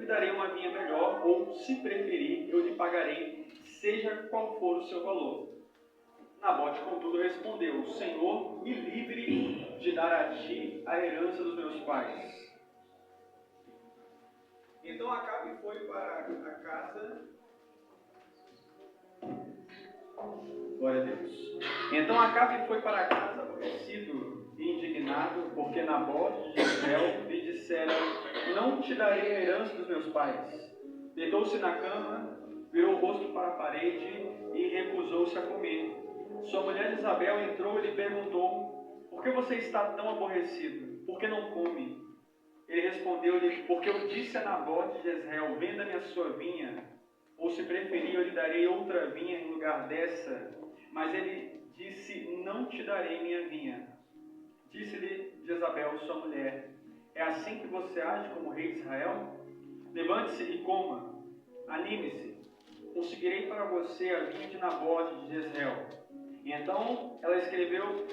eu lhe darei uma vinha melhor, ou, se preferir, eu lhe pagarei, seja qual for o seu valor. Nabote, contudo, respondeu: o Senhor me livre de dar a ti a herança dos meus pais. Então Acabe foi para a casa... Glória a Deus. Então Acabe foi para a casa aborrecido e indignado, porque Nabote de Jezreel lhe dissera: não te darei a herança dos meus pais. Deitou-se na cama, virou o rosto para a parede e recusou-se a comer. Sua mulher Isabel entrou e lhe perguntou: por que você está tão aborrecido? Por que não come? Ele respondeu-lhe: porque eu disse a Nabote de Jezreel: venda-me a sua vinha, ou se preferir eu lhe darei outra vinha em lugar dessa. Mas ele disse: não te darei minha vinha. Disse-lhe Jezabel, sua mulher: é assim que você age como rei de Israel? Levante-se e coma, anime-se, conseguirei para você a vinha de Nabote de Jezreel. E então ela escreveu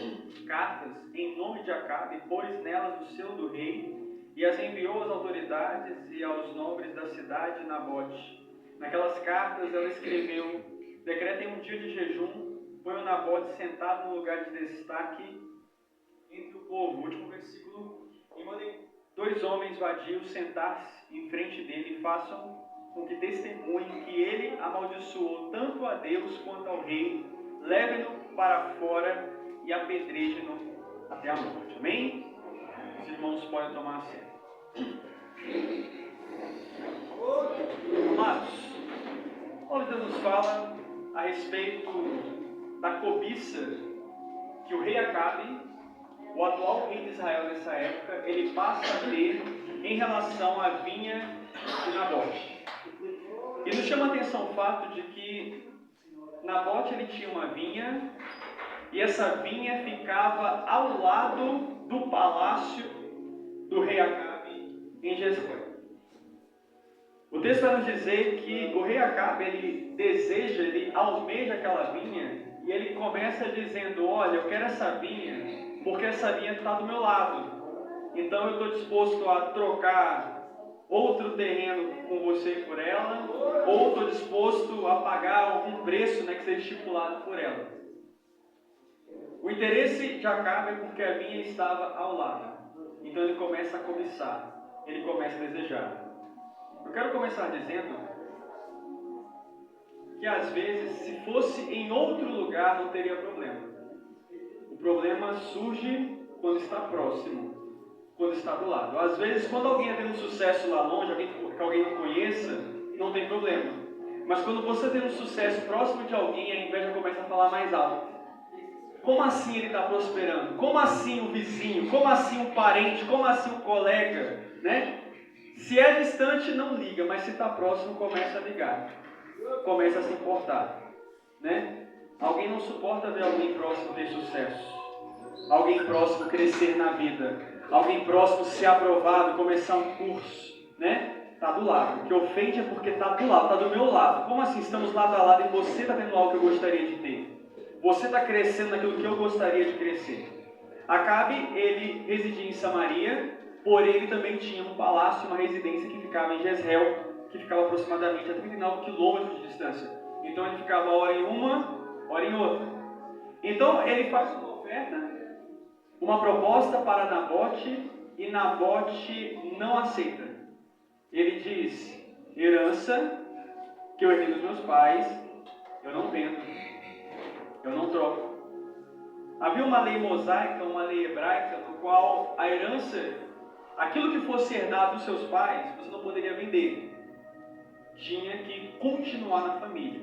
cartas em nome de Acabe, e pôs nelas o selo do rei, e as enviou às autoridades e aos nobres da cidade de Nabote. Naquelas cartas ela escreveu: decretem um dia de jejum, ponham Nabote sentado no lugar de destaque entre o povo. Último versículo. E mandem 2 homens vadios sentar-se em frente dele e façam com que testemunhem que ele amaldiçoou tanto a Deus quanto ao rei. Levem-no para fora e apedrejem-no até a morte. Amém? Os irmãos podem tomar assento. Amados, Paulo nos fala a respeito da cobiça que o rei Acabe, o atual rei de Israel nessa época, ele passa a ter em relação à vinha de Nabote. E nos chama a atenção o fato de que Nabote ele tinha uma vinha, e essa vinha ficava ao lado do palácio do rei Acabe em Jezreel. O texto vai nos dizer que o rei Acabe, ele deseja, ele almeja aquela vinha, e ele começa dizendo: olha, eu quero essa vinha, porque essa vinha está do meu lado. Então eu estou disposto a trocar outro terreno com você por ela, ou estou disposto a pagar algum preço, que seja estipulado por ela. O interesse de Acabe é porque a vinha estava ao lado. Então ele começa a cobiçar, ele começa a desejar. Eu quero começar dizendo que às vezes, se fosse em outro lugar, não teria problema. O problema surge quando está próximo, quando está do lado. Às vezes, quando alguém tem um sucesso lá longe, que alguém não conheça, não tem problema. Mas quando você tem um sucesso próximo de alguém, a inveja começa a falar mais alto. Como assim ele está prosperando? Como assim o vizinho? Como assim o parente? Como assim o colega? Se é distante, não liga, mas se está próximo, começa a ligar. Começa a se importar. Alguém não suporta ver alguém próximo ter sucesso. Alguém próximo crescer na vida. Alguém próximo ser aprovado, começar um curso. Está do lado. O que ofende é porque está do lado, está do meu lado. Como assim estamos lado a lado e você está tendo algo que eu gostaria de ter? Você está crescendo naquilo que eu gostaria de crescer. Acabe, ele residia em Samaria, porém ele também tinha um palácio, uma residência que ficava em Jezreel, que ficava aproximadamente a 39 quilômetros de distância. Então ele ficava hora em uma, hora em outra. Então ele faz uma oferta, uma proposta para Nabote, e Nabote não aceita. Ele diz: herança que eu herdei dos meus pais, eu não vendo, eu não troco. Havia uma lei mosaica, uma lei hebraica, no qual a herança, aquilo que fosse herdado dos seus pais, você não poderia vender. Tinha que continuar na família.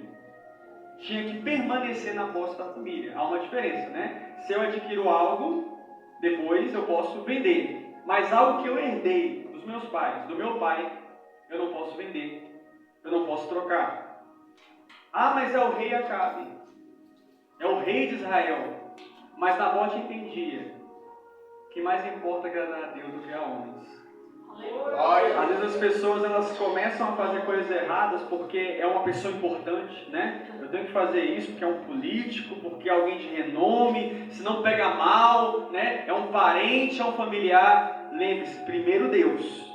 Tinha que permanecer na posse da família. Há uma diferença, Se eu adquiro algo, depois eu posso vender. Mas algo que eu herdei dos meus pais, do meu pai, eu não posso vender. Eu não posso trocar. Ah, mas é o rei Acabe. É o rei de Israel. Mas Nabote entendia que mais importa agradar a Deus do que a homens. Às vezes as pessoas elas começam a fazer coisas erradas porque é uma pessoa importante, Eu tenho que fazer isso porque é um político, porque é alguém de renome, senão pega mal, É um parente, é um familiar. Lembre-se, primeiro Deus,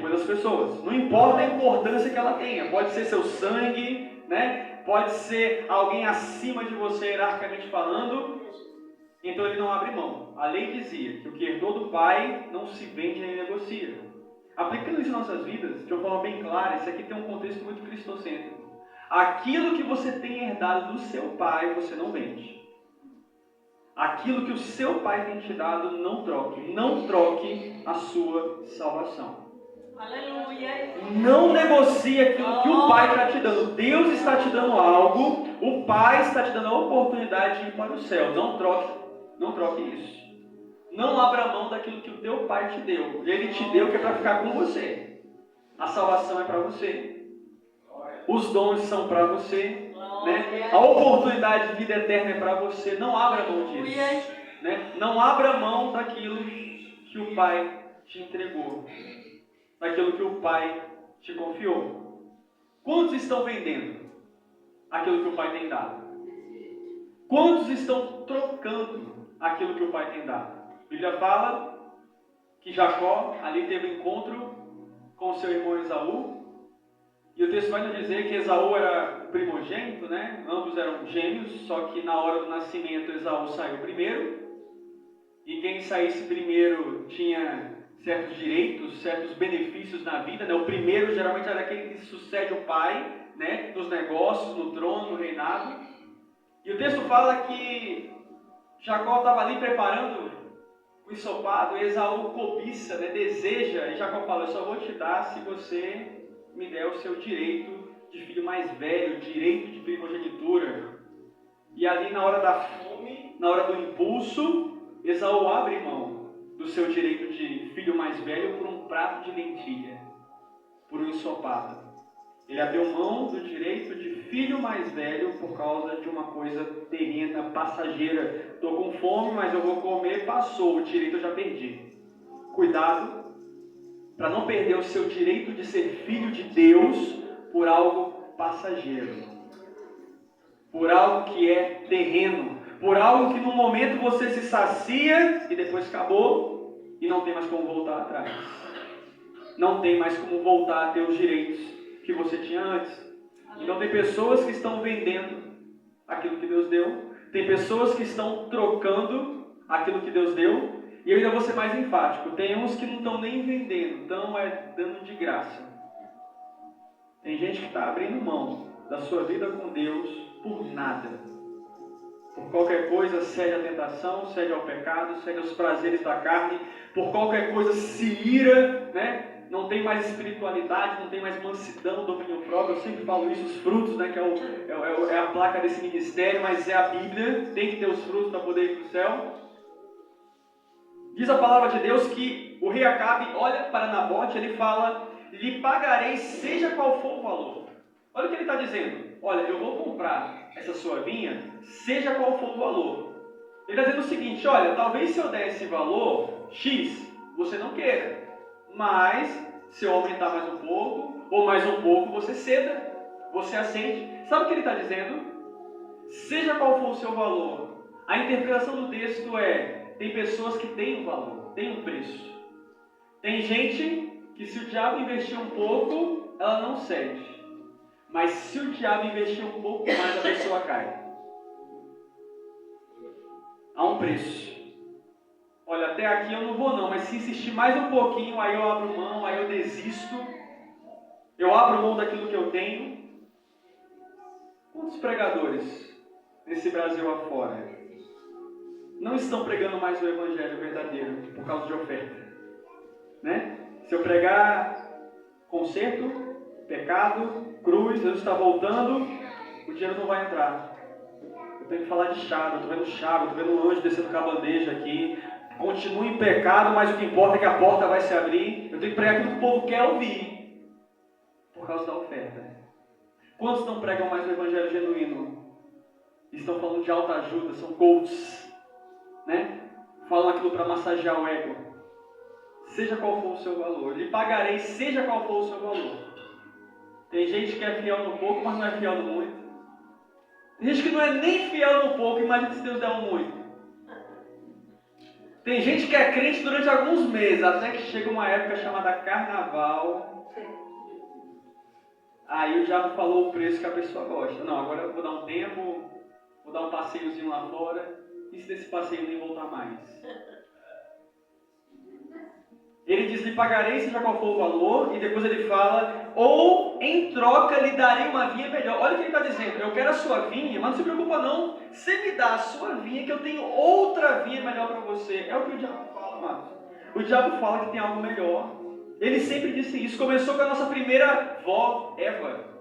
depois das pessoas. Não importa a importância que ela tenha. Pode ser seu sangue, né? Pode ser alguém acima de você, hierarquicamente falando. Então ele não abre mão. A lei dizia que o que herdou do pai não se vende nem negocia. Aplicando isso em nossas vidas, de uma forma bem clara, isso aqui tem um contexto muito cristocêntrico. Aquilo que você tem herdado do seu pai, você não vende. Aquilo que o seu pai tem te dado, não troque. Não troque a sua salvação. Aleluia. Não negocie aquilo que o pai está te dando. Deus está te dando algo, o pai está te dando a oportunidade de ir para o céu. Não troque isso. Não abra mão daquilo que o teu pai te deu. Ele te deu que é para ficar com você. A salvação é para você. Os dons são para você. Né? A oportunidade de vida eterna é para você. Não abra mão disso. Né? Não abra mão daquilo que o pai te entregou. Daquilo que o pai te confiou. Quantos estão vendendo aquilo que o pai tem dado? Quantos estão trocando aquilo que o pai tem dado? A Bíblia fala que Jacó ali teve um encontro com seu irmão Esaú. E o texto vai nos dizer que Esaú era o primogênito, né? Ambos eram gêmeos, só que na hora do nascimento Esaú saiu primeiro. E quem saísse primeiro tinha certos direitos, certos benefícios na vida, né? O primeiro geralmente era aquele que sucede o pai, né? Nos negócios, no trono, no reinado. E o texto fala que Jacó estava ali preparando o ensopado, e Esaú cobiça, né? Deseja, e Jacó fala: eu só vou te dar se você me der o seu direito de filho mais velho, direito de primogenitura. E ali na hora da fome, na hora do impulso, Esaú abre mão do seu direito de filho mais velho por um prato de lentilha, por um ensopado. Ele abriu mão do direito de filho mais velho por causa de uma coisa terrena, passageira. Estou com fome, mas eu vou comer, passou, o direito eu já perdi. Cuidado para não perder o seu direito de ser filho de Deus por algo passageiro, por algo que é terreno, por algo que no momento você se sacia e depois acabou e não tem mais como voltar atrás. Não tem mais como voltar a ter os direitos que você tinha antes. Então tem pessoas que estão vendendo aquilo que Deus deu, tem pessoas que estão trocando aquilo que Deus deu. E eu ainda vou ser mais enfático, tem uns que não estão nem vendendo, estão dando de graça. Tem gente que está abrindo mão da sua vida com Deus por nada. Por qualquer coisa cede à tentação, cede ao pecado, cede aos prazeres da carne. Por qualquer coisa se ira, né? Não tem mais espiritualidade, não tem mais mansidão, domínio próprio. Eu sempre falo isso, os frutos, né? Que é a placa desse ministério, mas é a Bíblia. Tem que ter os frutos para poder ir para o céu. Diz a palavra de Deus que o rei Acabe olha para Nabote e ele fala: lhe pagarei seja qual for o valor. Olha o que ele está dizendo: olha, eu vou comprar essa sua vinha, seja qual for o valor. Ele está dizendo o seguinte: olha, talvez se eu der esse valor X, você não queira, mas se eu aumentar mais um pouco, ou mais um pouco, você ceda, você aceite. Sabe o que ele está dizendo? Seja qual for o seu valor. A interpretação do texto é: tem pessoas que têm um valor, têm um preço. Tem gente que se o diabo investir um pouco, ela não cede. Mas se o diabo investir um pouco mais, a pessoa cai. Há um preço. Olha, até aqui eu não vou não, mas se insistir mais um pouquinho, aí eu abro mão, aí eu desisto. Eu abro mão daquilo que eu tenho. Quantos pregadores nesse Brasil afora não estão pregando mais o evangelho verdadeiro por causa de oferta? Né? Se eu pregar conserto, pecado, cruz, Deus está voltando, o dinheiro não vai entrar. Eu tenho que falar de chave, eu estou vendo chave, eu estou vendo um anjo descendo com a bandeja aqui. Continue em pecado, mas o que importa é que a porta vai se abrir. Eu tenho que pregar aquilo que o povo quer ouvir por causa da oferta. Quantos não pregam mais o evangelho genuíno? Estão falando de autoajuda, são coaches, né? Falam aquilo para massagear o ego. Seja qual for o seu valor, lhe pagarei seja qual for o seu valor. Tem gente que é fiel no pouco, mas não é fiel no muito. Tem gente que não é nem fiel no pouco, imagina se Deus der um muito. Tem gente que é crente durante alguns meses, até que chega uma época chamada carnaval. Aí o diabo falou o preço que a pessoa gosta. Não, agora eu vou dar um tempo, vou dar um passeiozinho lá fora. E se desse passeio nem voltar mais? Ele diz, lhe pagarei, seja qual for o valor, e depois ele fala, ou em troca lhe darei uma vinha melhor. Olha o que ele está dizendo, eu quero a sua vinha, mas não se preocupa não, você me dá a sua vinha, que eu tenho outra vinha melhor para você. É o que o diabo fala, amados. O diabo fala que tem algo melhor. Ele sempre disse isso, começou com a nossa primeira vó, Eva.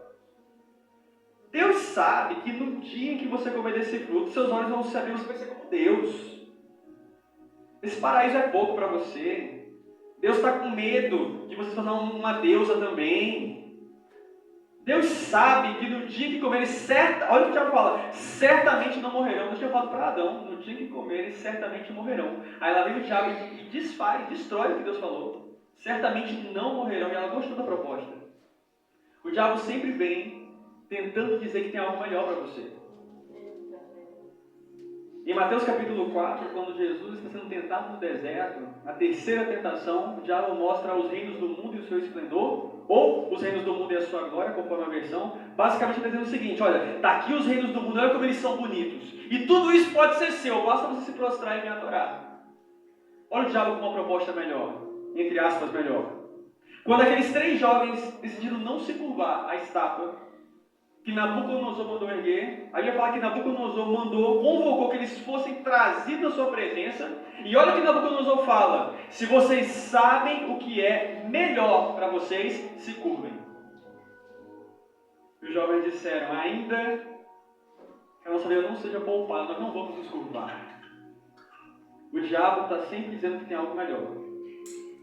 Deus sabe que no dia em que você comer desse fruto, seus olhos vão se abrir, você vai ser como Deus. Esse paraíso é pouco para você. Deus está com medo de você se tornar uma deusa também. Deus sabe que no dia que comerem, olha o que o diabo fala, certamente não morrerão. Deus tinha falado para Adão, no dia que comerem, certamente morrerão. Aí lá vem o diabo e desfaz, destrói o que Deus falou. Certamente não morrerão, e ela gostou da proposta. O diabo sempre vem tentando dizer que tem algo melhor para você. Em Mateus capítulo 4, quando Jesus está sendo tentado no deserto, a terceira tentação, o diabo mostra os reinos do mundo e o seu esplendor, ou os reinos do mundo e a sua glória, conforme a versão. Basicamente está dizendo o seguinte, olha, está aqui os reinos do mundo, olha como eles são bonitos. E tudo isso pode ser seu, basta você se prostrar e me adorar. Olha o diabo com uma proposta melhor, entre aspas, melhor. Quando aqueles 3 jovens decidiram não se curvar à estátua, que Nabucodonosor mandou erguer, aí ia falar que Nabucodonosor convocou que eles fossem trazidos à sua presença, e olha o que Nabucodonosor fala, se vocês sabem o que é melhor para vocês, se curvem. E os jovens disseram, ainda que a nossa vida não seja poupada, nós não vamos nos curvar. O diabo está sempre dizendo que tem algo melhor.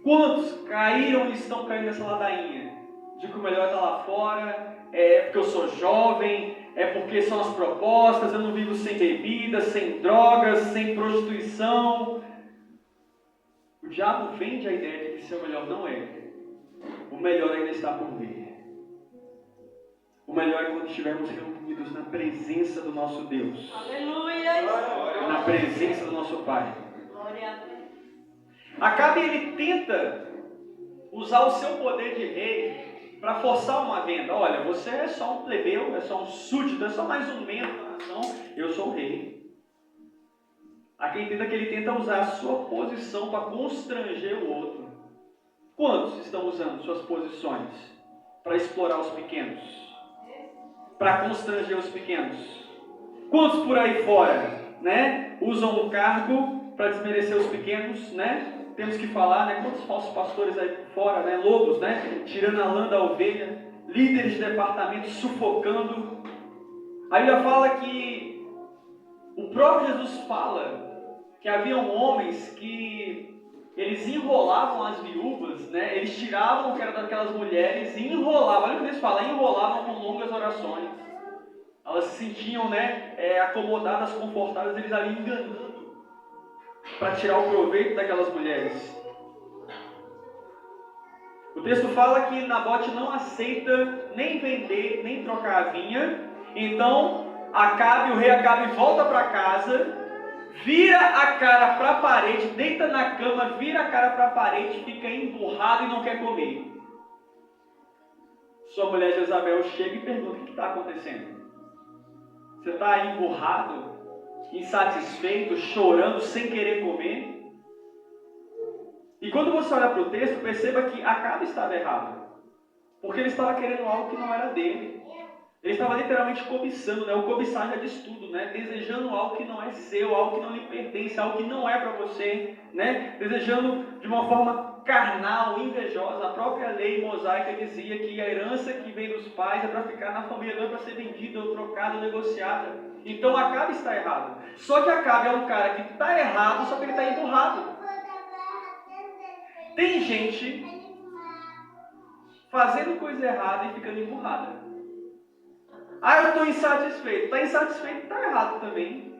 Quantos caíram e estão caindo nessa ladainha? De que o melhor está lá fora, é porque eu sou jovem, é porque são as propostas, eu não vivo sem bebida, sem drogas, sem prostituição. O diabo vende a ideia de que seu melhor não é. O melhor ainda está por vir. O melhor é quando estivermos reunidos na presença do nosso Deus. Aleluia! Na presença do nosso Pai. Glória a Deus. Acabe ele tenta usar o seu poder de rei para forçar uma venda. Olha, você é só um plebeu, é só um súdito, é só mais um membro da nação, eu sou o rei. Aqui entenda que ele tenta usar a sua posição para constranger o outro. Quantos estão usando suas posições para explorar os pequenos? Para constranger os pequenos? Quantos por aí fora, né, usam o cargo para desmerecer os pequenos, né? Temos que falar, né? Quantos falsos pastores aí fora, né? Lobos, né? Tirando a lã da ovelha, líderes de departamento sufocando. A Bíblia fala que o próprio Jesus fala que haviam homens que eles enrolavam as viúvas, né? Eles tiravam o que era daquelas mulheres e enrolavam. Olha o que eles falam, enrolavam com longas orações. Elas se sentiam, né? Acomodadas, confortáveis, eles ali enganando para tirar o proveito daquelas mulheres. O texto fala que Nabote não aceita nem vender, nem trocar a vinha. Então, o rei Acabe volta para casa, vira a cara para a parede, deita na cama, vira a cara para a parede, fica emburrado e não quer comer. Sua mulher Jezabel chega e pergunta: o que está acontecendo? Você está emburrado? Insatisfeito, chorando, sem querer comer? E quando você olha para o texto, perceba que Acabe estava errado, porque ele estava querendo algo que não era dele. Ele estava literalmente cobiçando, né? O cobiçar já diz tudo, né? Desejando algo que não é seu, algo que não lhe pertence, algo que não é para você, né? Desejando de uma forma carnal, invejosa. A própria lei mosaica dizia que a herança que vem dos pais é para ficar na família, não é para ser vendida ou trocada ou negociada. Então Acabe está errado. Só que Acabe é um cara que está errado, só que ele está emburrado. Tem gente fazendo coisa errada e ficando emburrada. Eu estou insatisfeito. Está insatisfeito, está errado também.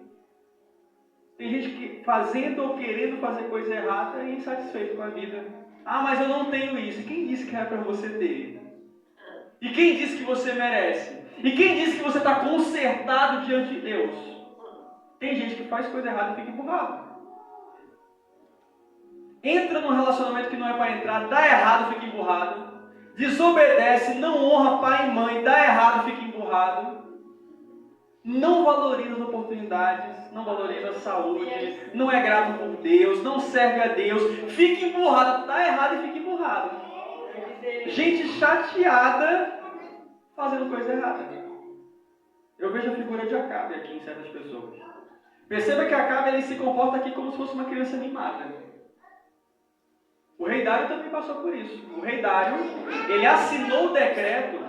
Tem gente que fazendo ou querendo fazer coisa errada e insatisfeito com a vida. Mas eu não tenho isso. E quem disse que era para você ter? E quem disse que você merece? E quem disse que você está consertado diante de Deus? Tem gente que faz coisa errada e fica emburrado. entra num relacionamento que não é para entrar, dá errado, fica emburrado, desobedece, não honra pai e mãe, dá errado, fica emburrado, não valoriza as oportunidades, não valoriza a saúde, não é grato por Deus, não serve a Deus, fica emburrado, dá errado e fica emburrado. Gente chateada fazendo coisa errada. Eu vejo a figura de Acabe aqui em certas pessoas. Perceba que Acabe ele se comporta aqui como se fosse uma criança mimada. O rei Dário também passou por isso. O rei Dário, ele assinou o decreto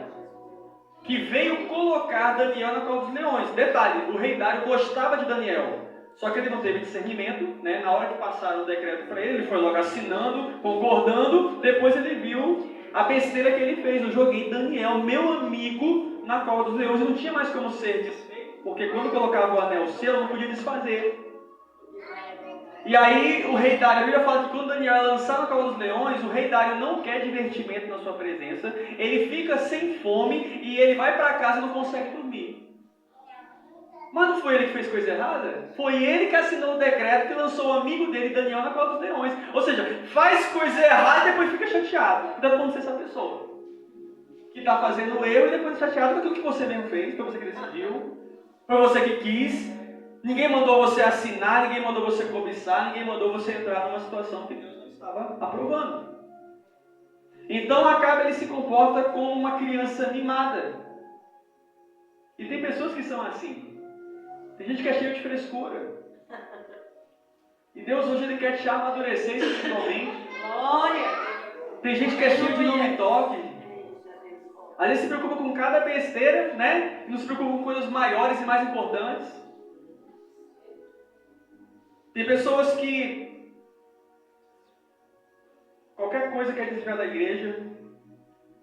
que veio colocar Daniel na cova dos leões. Detalhe, o rei Dário gostava de Daniel, só que ele não teve discernimento, né? Na hora que passaram o decreto para ele foi logo assinando, concordando, depois ele viu a besteira que ele fez. Eu joguei Daniel, meu amigo, na cova dos leões, não tinha mais como ser desfeito, porque quando colocava o anel selo, não podia desfazer. E aí o rei Dário, a Bíblia fala que quando Daniel é lançado na cova dos leões, o rei Dário não quer divertimento na sua presença, ele fica sem fome e ele vai para casa e não consegue dormir. Mas não foi ele que fez coisa errada? Foi ele que assinou o decreto que lançou o amigo dele, Daniel, na cova dos leões. Ou seja, faz coisa errada e depois fica chateado. Então pode ser essa pessoa que está fazendo erro e depois chateado com aquilo que você mesmo fez, foi você que decidiu, foi você que quis. Ninguém mandou você assinar, ninguém mandou você cobiçar, ninguém mandou você entrar numa situação que Deus não estava aprovando. Então Acabe ele se comporta como uma criança mimada. E tem pessoas que são assim. Tem gente que é cheia de frescura. E Deus hoje ele quer te amadurecer espiritualmente. Glória! Tem gente que é cheia de não me toque. Às vezes se preocupa com cada besteira, né? E não se preocupa com coisas maiores e mais importantes. Tem pessoas que qualquer coisa quer desviar da igreja,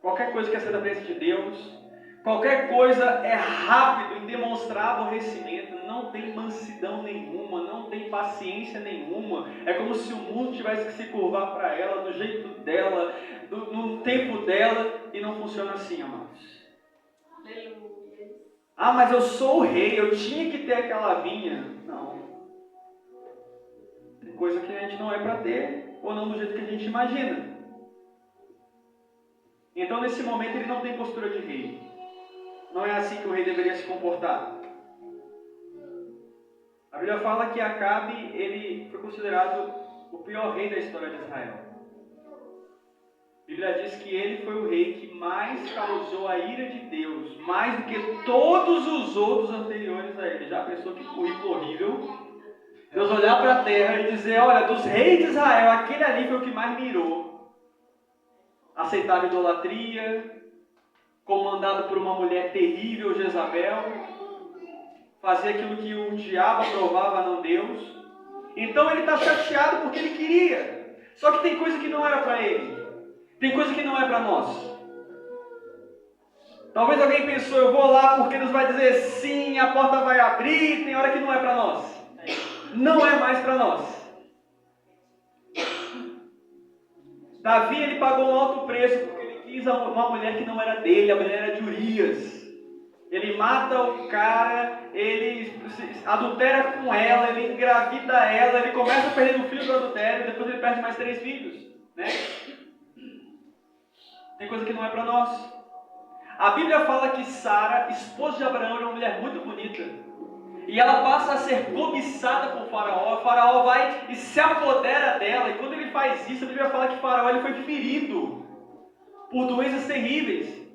qualquer coisa quer ser da presença de Deus, qualquer coisa é rápido em demonstrar aborrecimento, não tem mansidão nenhuma, não tem paciência nenhuma. É como se o mundo tivesse que se curvar para ela, do jeito dela, no tempo dela, e não funciona assim, amados. Aleluia. Ah, mas eu sou o rei, eu tinha que ter aquela vinha. Não. Tem coisa que a gente não é para ter, ou não do jeito que a gente imagina. Então, nesse momento, ele não tem postura de rei. Não é assim que o rei deveria se comportar. A Bíblia fala que Acabe, ele foi considerado o pior rei da história de Israel. A Bíblia diz que ele foi o rei que mais causou a ira de Deus, mais do que todos os outros anteriores a ele. Já pensou que currículo horrível? Deus olhar para a terra e dizer, olha, dos reis de Israel, aquele ali foi o que mais mirou. Aceitava idolatria, comandado por uma mulher terrível, Jezabel, fazia aquilo que o diabo aprovava, não Deus. Então ele está chateado porque ele queria. Só que tem coisa que não era para ele. Tem coisa que não é para nós. Talvez alguém pensou, eu vou lá porque Deus vai dizer sim, a porta vai abrir, tem hora que não é para nós. Não é mais para nós. Davi, ele pagou um alto preço porque ele quis uma mulher que não era dele, a mulher era de Urias. Ele mata o cara, ele adultera com ela, ele engravida ela, ele começa perdendo o filho do adultério, depois ele perde mais 3 filhos, né? Tem coisa que não é para nós. A Bíblia fala que Sara, esposa de Abraão, era uma mulher muito bonita. E ela passa a ser cobiçada por Faraó. O Faraó vai e se apodera dela. E quando ele faz isso, a Bíblia fala que Faraó ele foi ferido por doenças terríveis.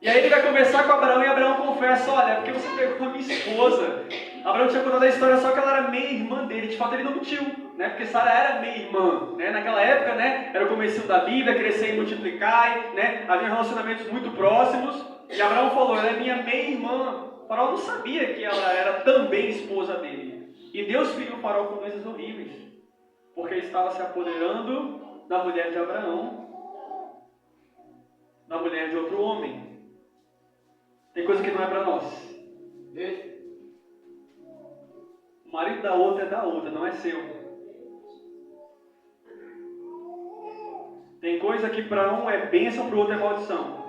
E aí ele vai conversar com Abraão e Abraão confessa, olha, é porque você pegou a minha esposa. Abraão tinha contado a história só que ela era meia irmã dele. De fato ele não mentiu, né? Porque Sara era meia irmã, né? Naquela época, né? Era o comecinho da Bíblia, crescer e multiplicar, né? Havia relacionamentos muito próximos. E Abraão falou, ela é minha meia irmã. O Faraó não sabia que ela era também esposa dele. E Deus feriu o Faraó com coisas horríveis. Porque ele estava se apoderando da mulher de Abraão, da mulher de outro homem. Tem coisa que não é para nós. O marido da outra é da outra, não é seu. Tem coisa que para um é bênção, para o outro é maldição.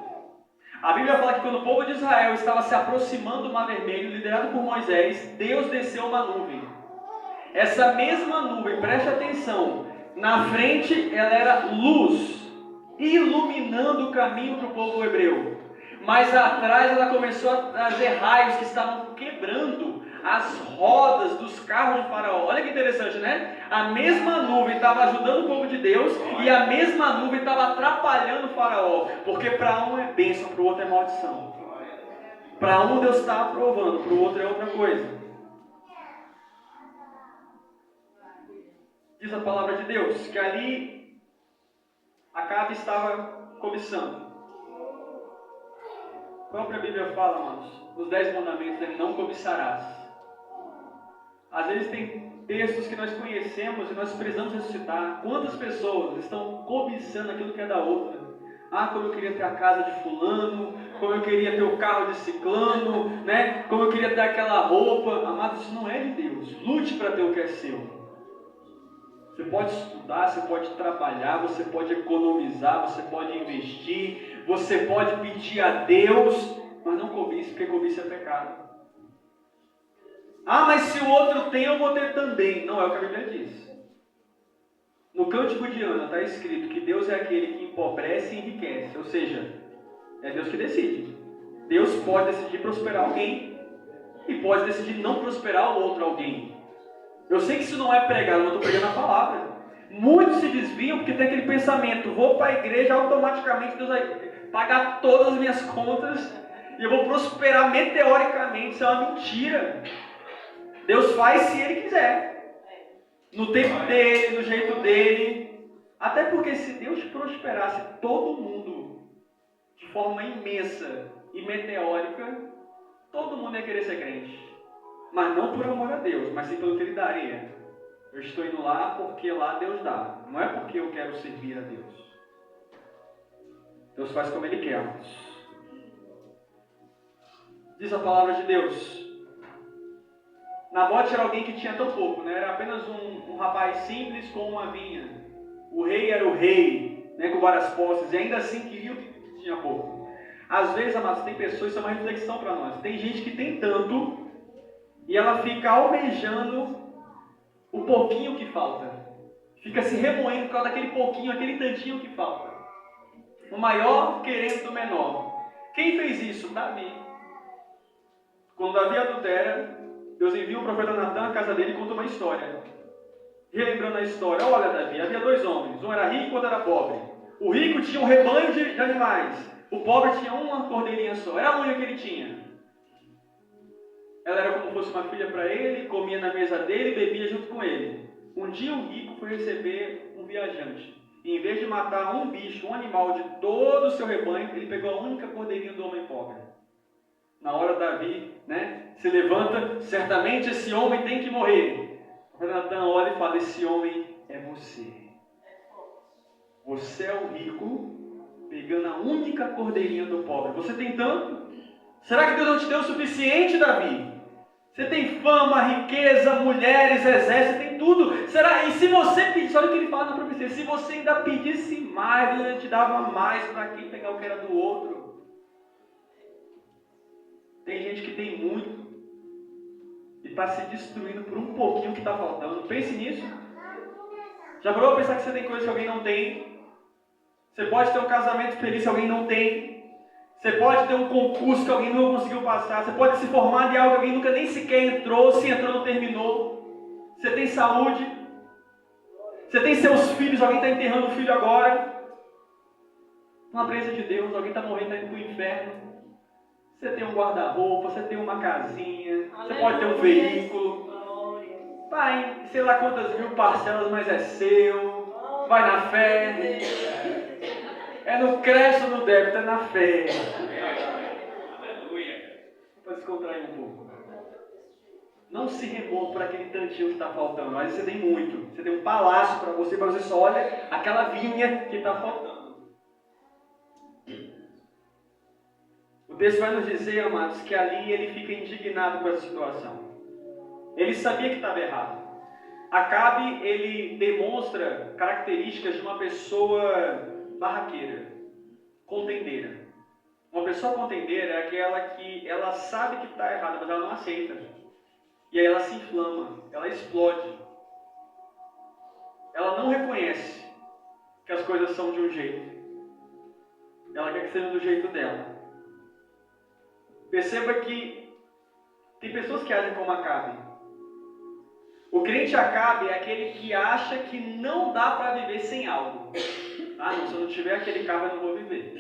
A Bíblia fala que quando o povo de Israel estava se aproximando do Mar Vermelho, liderado por Moisés, Deus desceu uma nuvem. Essa mesma nuvem, preste atenção, Na frente ela era luz, iluminando o caminho para o povo hebreu. Mas atrás ela começou a trazer raios que estavam quebrando as rodas dos carros de Faraó. Olha que interessante, né? A mesma nuvem estava ajudando o povo de Deus e a mesma nuvem estava atrapalhando o Faraó. Porque para um é bênção, para o outro é maldição. Para um Deus está aprovando, para o outro é outra coisa. Diz a palavra de Deus que ali Acabe estava cobiçando. A própria Bíblia fala, amados, nos 10 mandamentos, ele não cobiçarás. Às vezes tem textos que nós conhecemos e nós precisamos ressuscitar. Quantas pessoas estão cobiçando aquilo que é da outra? Ah, como eu queria ter a casa de fulano, como eu queria ter o carro de ciclano, né? Como eu queria ter aquela roupa. Amados, isso não é de Deus. Lute para ter o que é seu. Você pode estudar, você pode trabalhar, você pode economizar, você pode investir, você pode pedir a Deus, mas não cobice, porque cobiça é pecado. Ah, mas se o outro tem, eu vou ter também. Não é o que a Bíblia diz. No Cântico de Ana está escrito que Deus é aquele que empobrece e enriquece, ou seja, é Deus que decide. Deus pode decidir prosperar alguém e pode decidir não prosperar o outro alguém. Eu sei que isso não é pregado, eu estou pregando a palavra. Muitos se desviam porque tem aquele pensamento: vou para a igreja, automaticamente Deus vai pagar todas as minhas contas e eu vou prosperar meteoricamente. Isso é uma mentira. Deus faz se Ele quiser, no tempo dele, no jeito dele. Até porque se Deus prosperasse todo mundo de forma imensa e meteórica, todo mundo ia querer ser crente. Mas não por amor a Deus, mas sim pelo que Ele daria. Eu estou indo lá porque lá Deus dá. Não é porque eu quero servir a Deus. Deus faz como Ele quer. Diz a palavra de Deus. Nabote era alguém que tinha tão pouco, né? Era apenas um rapaz simples com uma vinha. O rei era o rei, né? Com várias posses, e ainda assim queria o que tinha pouco. Às vezes, amados, tem pessoas, isso é uma reflexão para nós. Tem gente que tem tanto e ela fica almejando o pouquinho que falta. Fica se remoendo por causa daquele pouquinho, aquele tantinho que falta. O maior querendo do menor. Quem fez isso? Davi. Quando Davi adultera, Deus envia o profeta Natan à casa dele e conta uma história. Relembrando a história: olha, Davi, havia 2 homens. Um era rico e o outro era pobre. O rico tinha um rebanho de animais. O pobre tinha uma cordeirinha só. Era a única que ele tinha. Ela era como se fosse uma filha para ele, comia na mesa dele e bebia junto com ele. Um dia o rico foi receber um viajante. E em vez de matar um bicho, um animal de todo o seu rebanho, ele pegou a única cordeirinha do homem pobre. Na hora Davi, né, se levanta: certamente esse homem tem que morrer. O Natan olha e fala: esse homem é você. Você é o rico, pegando a única cordeirinha do pobre. Você tem tanto? Será que Deus não te deu o suficiente, Davi? Você tem fama, riqueza, mulheres, exército, tem tudo. Será? E se você pedisse, olha o que ele fala na profecia: se você ainda pedisse mais, Deus te dava mais. Para quem pegar o que era do outro? Tem gente que tem muito e está se destruindo por um pouquinho que está faltando. Pense nisso. Já parou para pensar que você tem coisa que alguém não tem? Você pode ter um casamento feliz que alguém não tem. Você pode ter um concurso que alguém não conseguiu passar. Você pode se formar de algo que alguém nunca nem sequer entrou. Se entrou, não terminou. Você tem saúde. Você tem seus filhos. Alguém está enterrando o filho agora. Na presença de Deus, alguém está morrendo, está indo para o inferno. Você tem um guarda-roupa. Você tem uma casinha. Você pode ter um veículo. Vai, sei lá quantas mil parcelas, mas é seu. Vai na fé. É no crédito ou no débito, é na fé. Aleluia. Para descontrair um pouco. Não se remova por aquele tantinho que está faltando. Mas você tem muito. Você tem um palácio para você só olha aquela vinha que está faltando. O texto vai nos dizer, amados, que ali ele fica indignado com essa situação. Ele sabia que estava errado. Acabe, ele demonstra características de uma pessoa barraqueira, contendeira. Uma pessoa contendeira é aquela que ela sabe que está errada, mas ela não aceita. E aí ela se inflama, ela explode. ela não reconhece que as coisas são de um jeito. Ela quer que seja do jeito dela. Perceba que tem pessoas que agem como Acabe. O crente Acabe é aquele que acha que não dá para viver sem algo. Ah, não, se eu não tiver aquele carro eu não vou viver.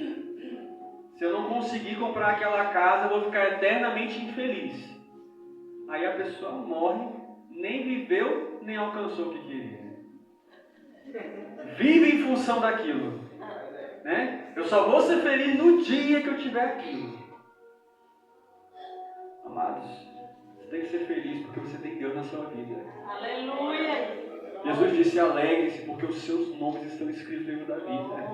Se eu não conseguir comprar aquela casa eu vou ficar eternamente infeliz. Aí a pessoa morre, nem viveu, nem alcançou o que queria. Vive em função daquilo. Né? Eu só vou ser feliz no dia que eu tiver aquilo. Amados, você tem que ser feliz porque você tem Deus na sua vida. Aleluia. Jesus disse: alegre-se porque os seus nomes estão escritos no livro da vida.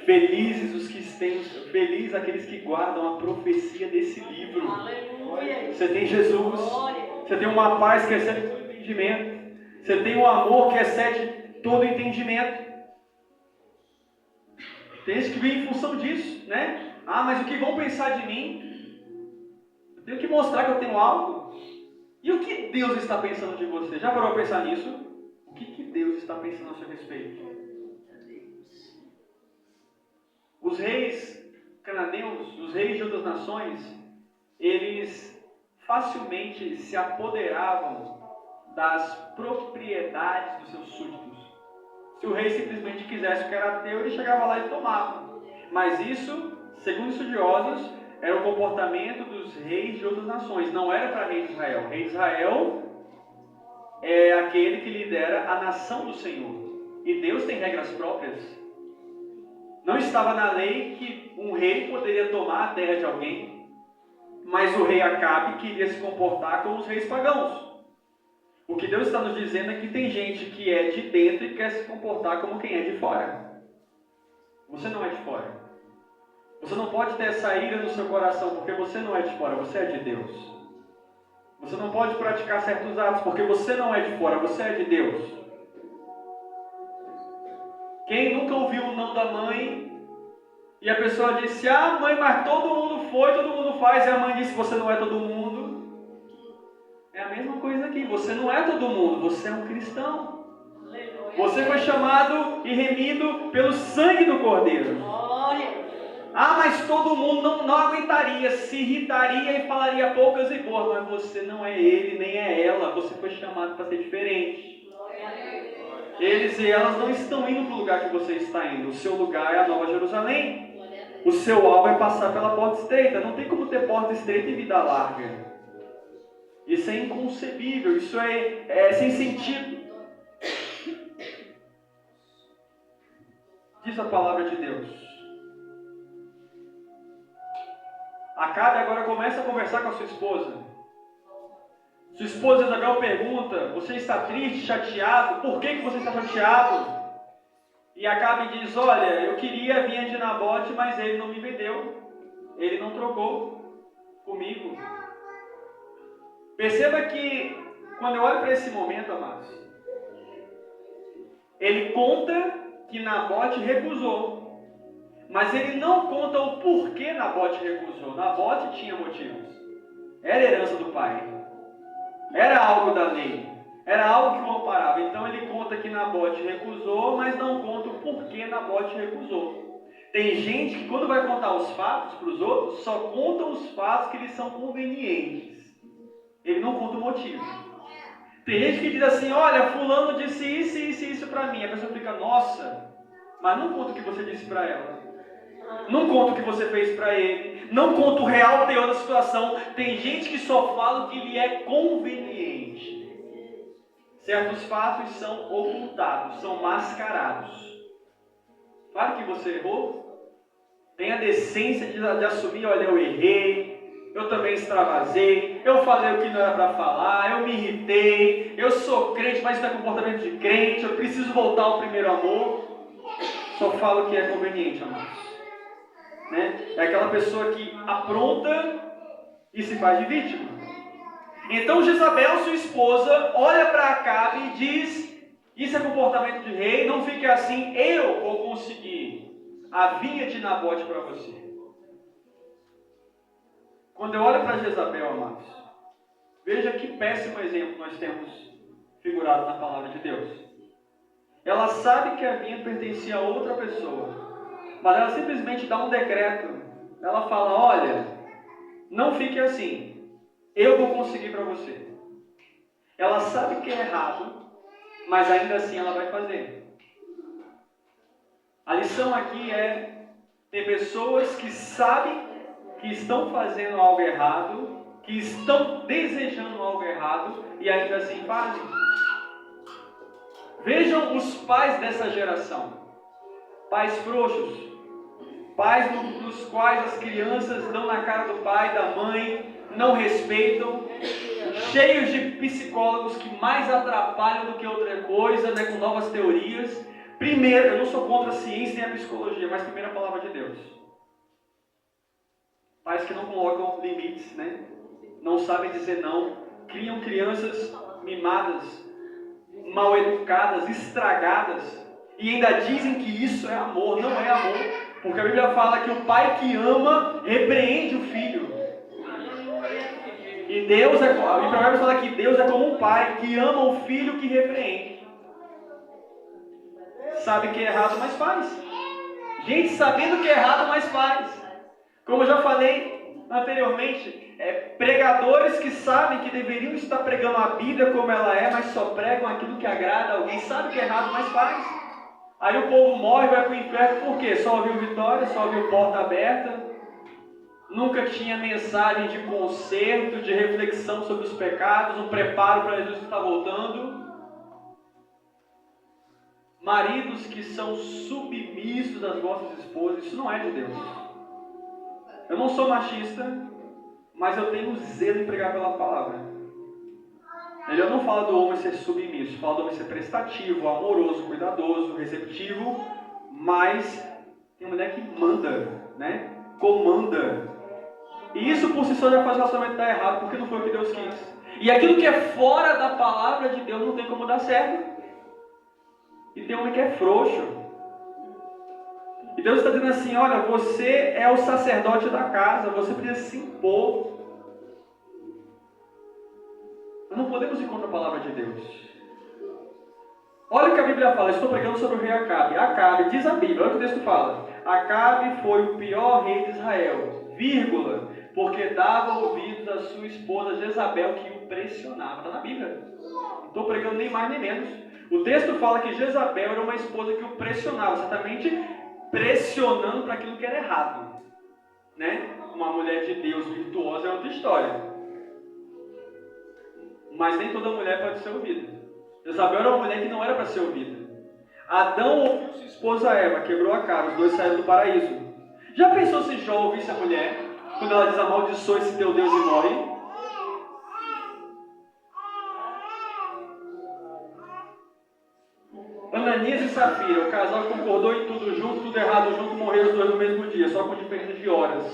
Felizes os que têm, felizes aqueles que guardam a profecia desse livro. Aleluia. Você tem Jesus. Você tem uma paz que excede todo entendimento. Você tem um amor que excede todo entendimento. Tem gente que vem em função disso, né? Ah, mas o que vão pensar de mim? Eu tenho que mostrar que eu tenho algo. E o que Deus está pensando de você? Já parou para pensar nisso? O que Deus está pensando a seu respeito? Os reis cananeus, os reis de outras nações, eles facilmente se apoderavam das propriedades dos seus súditos. Se o rei simplesmente quisesse o que era teu, ele chegava lá e tomava. Mas isso, segundo estudiosos, era o comportamento dos reis de outras nações. Não era para rei de Israel. O rei de Israel é aquele que lidera a nação do Senhor. E Deus tem regras próprias. Não estava na lei que um rei poderia tomar a terra de alguém. Mas o rei Acabe queria se comportar como os reis pagãos. O que Deus está nos dizendo é que tem gente que é de dentro e quer se comportar como quem é de fora. Você não é de fora. Você não pode ter essa ira no seu coração porque você não é de fora, você é de Deus. Você não pode praticar certos atos porque você não é de fora, você é de Deus. Quem nunca ouviu o não da mãe e a pessoa disse: ah, mãe, mas todo mundo foi, todo mundo faz, e a mãe disse: você não é todo mundo. É a mesma coisa aqui, você não é todo mundo, você é um cristão. Você foi chamado e remido pelo sangue do Cordeiro. Ah, mas todo mundo não aguentaria, se irritaria e falaria poucas e boas, mas você não é ele, nem é ela, você foi chamado para ser diferente. Eles e elas não estão indo para o lugar que você está indo, o seu lugar é a Nova Jerusalém. O seu alvo é passar pela porta estreita, não tem como ter porta estreita e vida larga. Isso é inconcebível, isso é sem sentido. Diz a palavra de Deus. Acabe agora começa a conversar com a sua esposa. Sua esposa Isabel pergunta: você está triste, chateado? Por que você está chateado? E Acabe diz: olha, eu queria a vinha de Nabote, mas ele não me vendeu. Ele não trocou comigo. Perceba que, quando eu olho para esse momento, amados, ele conta que Nabote recusou, mas ele não conta o porquê Nabote recusou. Nabote tinha motivos. Era herança do pai. Era algo da lei. Era algo que o amparava. Então ele conta que Nabote recusou, mas não conta o porquê Nabote recusou. Tem gente que, quando vai contar os fatos para os outros, só conta os fatos que lhes são convenientes. Ele não conta o motivo. Tem gente que diz assim: olha, fulano disse isso, isso e isso para mim. A pessoa fica: nossa, mas não conta o que você disse para ela. Não conta o que você fez para ele. Não conta o real teor da situação. Tem gente que só fala o que lhe é conveniente. Certos fatos são ocultados, são mascarados. Claro que você errou. Tenha a decência de assumir: olha, eu errei. Eu também extravasei, eu falei o que não era para falar, eu me irritei, eu sou crente, mas isso não é comportamento de crente, eu preciso voltar ao primeiro amor. Só falo o que é conveniente, amados. Né? É aquela pessoa que apronta e se faz de vítima. Então Jezabel, sua esposa, olha para Acabe e diz: isso é comportamento de rei, não fique assim, eu vou conseguir a vinha de Nabote para você. Quando eu olho para Jezabel, amados, veja que péssimo exemplo nós temos figurado na palavra de Deus. ela sabe que a vinha pertencia a outra pessoa, mas ela simplesmente dá um decreto. Ela fala: olha, não fique assim, eu vou conseguir para você. Ela sabe que é errado, mas ainda assim ela vai fazer. A lição aqui é: tem pessoas que sabem que estão fazendo algo errado, que estão desejando algo errado e ainda assim fazem. Vejam os pais dessa geração. Pais frouxos. Pais nos quais as crianças dão na cara do pai, da mãe, não respeitam. Cheios de psicólogos que mais atrapalham do que outra coisa, né, com novas teorias. Primeiro, eu não sou contra a ciência nem a psicologia, mas primeiro a palavra de Deus. Pais que não colocam limites, né? Não sabem dizer não, criam crianças mimadas, mal educadas, estragadas, e ainda dizem que isso é amor. Não é amor, porque a Bíblia fala que o pai que ama repreende o filho. E o Provérbios fala que Deus é como um pai que ama o filho que repreende. Sabe que é errado, mas faz. Gente sabendo que é errado, mas faz. Como eu já falei anteriormente, pregadores que sabem que deveriam estar pregando a Bíblia como ela é, mas só pregam aquilo que agrada a alguém. Sabe que é errado, mas faz. Aí o povo morre e vai para o inferno. Por quê? Só ouviu vitória, só ouviu porta aberta. Nunca tinha mensagem de conserto, de reflexão sobre os pecados, um preparo para Jesus que está voltando. Maridos que são submissos às vossas esposas, isso não é de Deus. Eu não sou machista, mas eu tenho zelo em pregar pela palavra. Ele não fala do homem ser submisso, fala do homem ser prestativo, amoroso, cuidadoso, receptivo, mas tem mulher que manda, né? Comanda. E isso por si só já faz o relacionamento dar errado, porque não foi o que Deus quis. E aquilo que é fora da palavra de Deus não tem como dar certo. E tem homem que é frouxo. E Deus está dizendo assim: olha, você é o sacerdote da casa, você precisa se impor. Nós não podemos ir contra a palavra de Deus. Olha o que a Bíblia fala. Estou pregando sobre o rei Acabe. Acabe, diz a Bíblia, olha o que o texto fala: Acabe foi o pior rei de Israel, vírgula, porque dava ouvidos à sua esposa Jezabel, que o pressionava. Está na Bíblia. Não estou pregando nem mais nem menos. O texto fala que Jezabel era uma esposa que o pressionava, certamente pressionando para aquilo que era errado, né? Uma mulher de Deus virtuosa é outra história, mas nem toda mulher pode ser ouvida. Jezabel era uma mulher que não era para ser ouvida. Adão ouviu sua esposa Eva, quebrou a cara, os dois saíram do paraíso. Já pensou se Jó ouvisse a mulher quando ela diz: amaldiçoa esse teu Deus e morre? Ananias e Safira, o casal concordou em tudo junto, tudo errado junto, morreram os dois no mesmo dia, só com diferença de horas.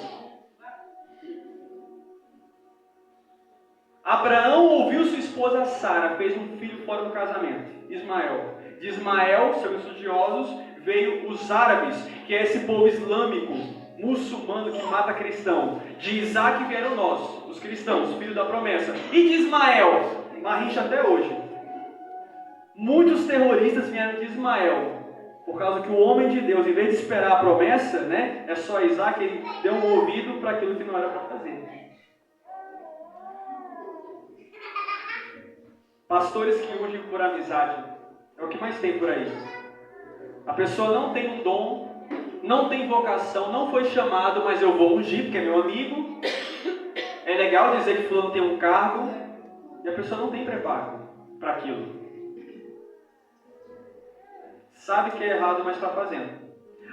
Abraão ouviu sua esposa Sara, fez um filho fora do casamento, Ismael. De Ismael, segundo estudiosos, veio os árabes, que é esse povo islâmico, muçulmano que mata cristão. De Isaac vieram nós, os cristãos, filhos da promessa. E de Ismael, uma rixa até hoje. Muitos terroristas vieram de Ismael, por causa que o homem de Deus, em vez de esperar a promessa, né, é só Isaac, ele deu um ouvido para aquilo que não era para fazer. Pastores que ungem por amizade, é o que mais tem por aí. A pessoa não tem um dom, não tem vocação, não foi chamado, mas eu vou ungir porque é meu amigo. É legal dizer que fulano tem um cargo, e a pessoa não tem preparo para aquilo. Sabe que é errado, mas está fazendo.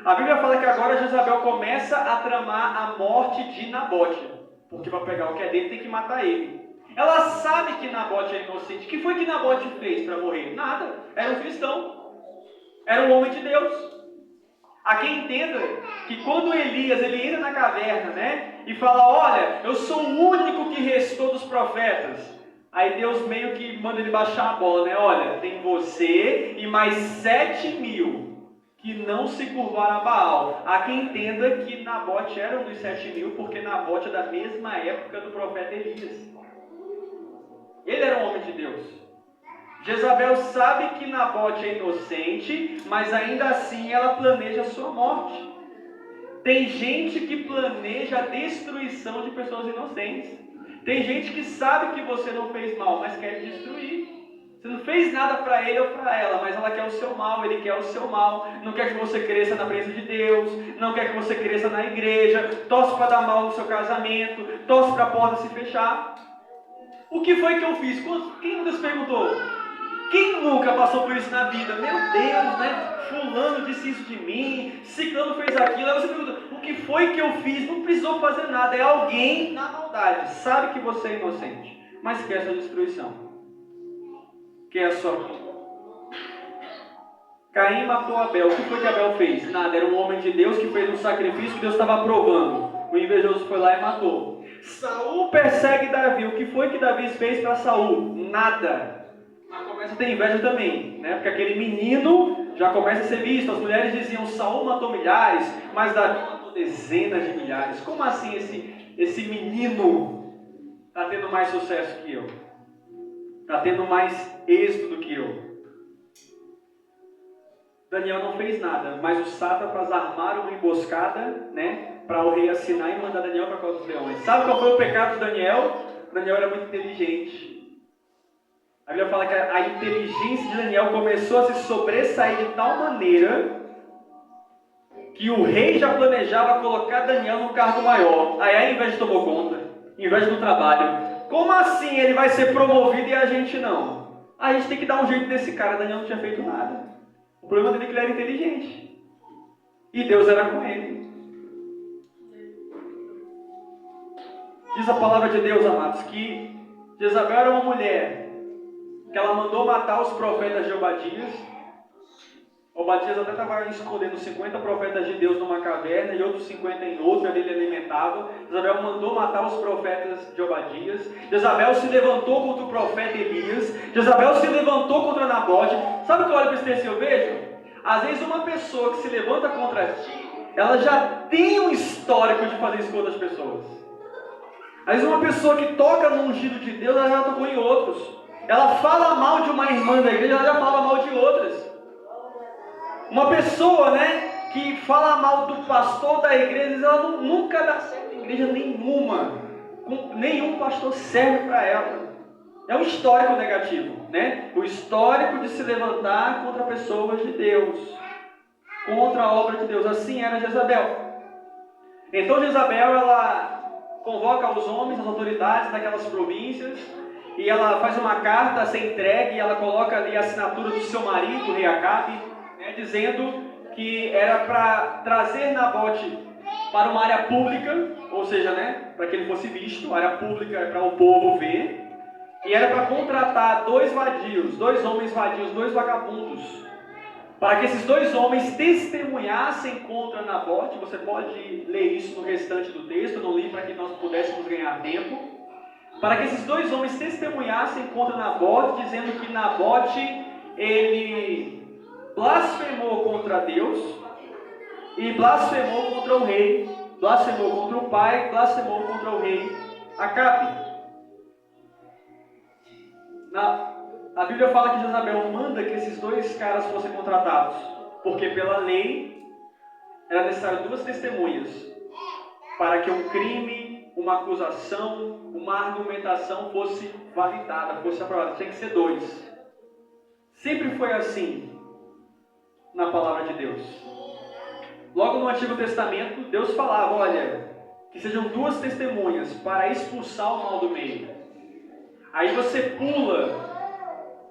A Bíblia fala que agora Jezabel começa a tramar a morte de Nabote, porque para pegar o que é dele tem que matar ele. Ela sabe que Nabote é inocente. O que foi que Nabote fez para morrer? Nada. Era um cristão. Era um homem de Deus. Há quem entenda que quando Elias ele entra na caverna, né, e fala: olha, eu sou o único que restou dos profetas. Aí Deus meio que manda ele baixar a bola, né? Olha, tem você e mais 7.000 que não se curvaram a Baal. Há quem entenda que Nabote era um dos 7.000, porque Nabote é da mesma época do profeta Elias. Ele era um homem de Deus. Jezabel sabe que Nabote é inocente, mas ainda assim ela planeja a sua morte. Tem gente que planeja a destruição de pessoas inocentes. Tem gente que sabe que você não fez mal, mas quer te destruir. Você não fez nada para ele ou para ela, mas ela quer o seu mal, ele quer o seu mal. Não quer que você cresça na presença de Deus, não quer que você cresça na igreja, torce para dar mal no seu casamento, torce para a porta se fechar. O que foi que eu fiz? Quem nunca se perguntou? Quem nunca passou por isso na vida? Meu Deus, né? Fulano disse isso de mim, Ciclano fez aquilo. Aí você pergunta, o que foi que eu fiz? Não precisou fazer nada. É alguém na maldade. Sabe que você é inocente, mas quer a sua destruição. Quer a sua vida. Caim matou Abel. O que foi que Abel fez? Nada. Era um homem de Deus que fez um sacrifício que Deus estava aprovando. O invejoso foi lá e matou. Saul persegue Davi. O que foi que Davi fez para Saul? Nada. Mas começa a ter inveja também, né? Porque aquele menino já começa a ser visto. As mulheres diziam, Saul matou milhares, mas Davi matou dezenas de milhares. Como assim esse menino está tendo mais sucesso que eu? Está tendo mais êxito do que eu? Daniel não fez nada, mas os sátrapas armaram uma emboscada, né? Para o rei assinar e mandar Daniel para a cova dos leões. Sabe qual foi o pecado de Daniel? Daniel era muito inteligente. A Bíblia fala que a inteligência de Daniel começou a se sobressair de tal maneira que o rei já planejava colocar Daniel num cargo maior. Aí a inveja tomou conta, inveja do trabalho. Como assim ele vai ser promovido e a gente não? A gente tem que dar um jeito nesse cara. Daniel não tinha feito nada. O problema dele é que ele era inteligente. E Deus era com ele. Diz a palavra de Deus, amados, que Jezabel era uma mulher que ela mandou matar os profetas de Obadias. Obadias até estava escondendo 50 profetas de Deus numa caverna e outros 50 em outra, ele alimentava. Jezabel mandou matar os profetas de Obadias. Jezabel se levantou contra o profeta Elias. Jezabel se levantou contra Nabote. Sabe o que eu olho para esse texto e eu vejo? Às vezes uma pessoa que se levanta contra ti, ela já tem um histórico de fazer isso com outras pessoas. Às vezes uma pessoa que toca no ungido de Deus, ela já tocou em outros. Ela fala mal de uma irmã da igreja, ela já fala mal de outras. Uma pessoa, né, que fala mal do pastor da igreja, ela nunca dá certo em igreja nenhuma. Nenhum pastor serve para ela. É um histórico negativo, né? O histórico de se levantar contra pessoas de Deus, contra a obra de Deus. Assim era Jezabel. Então Jezabel, ela convoca os homens, as autoridades daquelas províncias, e ela faz uma carta a ser entregue, e ela coloca ali a assinatura do seu marido, o rei Acabe, né, dizendo que era para trazer Nabote para uma área pública, ou seja, né, para que ele fosse visto, área pública para o povo ver, e era para contratar dois homens vadios, dois vagabundos, para que esses dois homens testemunhassem contra Nabote. Você pode ler isso no restante do texto, eu não li para que nós pudéssemos ganhar tempo. Para que esses dois homens testemunhassem contra Nabote, dizendo que Nabote, ele blasfemou contra Deus e blasfemou contra o rei, blasfemou contra o pai, blasfemou contra o rei Acabe. A Bíblia fala que Jezabel manda que esses dois caras fossem contratados, porque pela lei era necessário duas testemunhas para que um crime, uma acusação, uma argumentação fosse validada, fosse aprovada. Tinha que ser dois. Sempre foi assim na palavra de Deus. Logo no Antigo Testamento, Deus falava, olha, que sejam duas testemunhas para expulsar o mal do meio. Aí você pula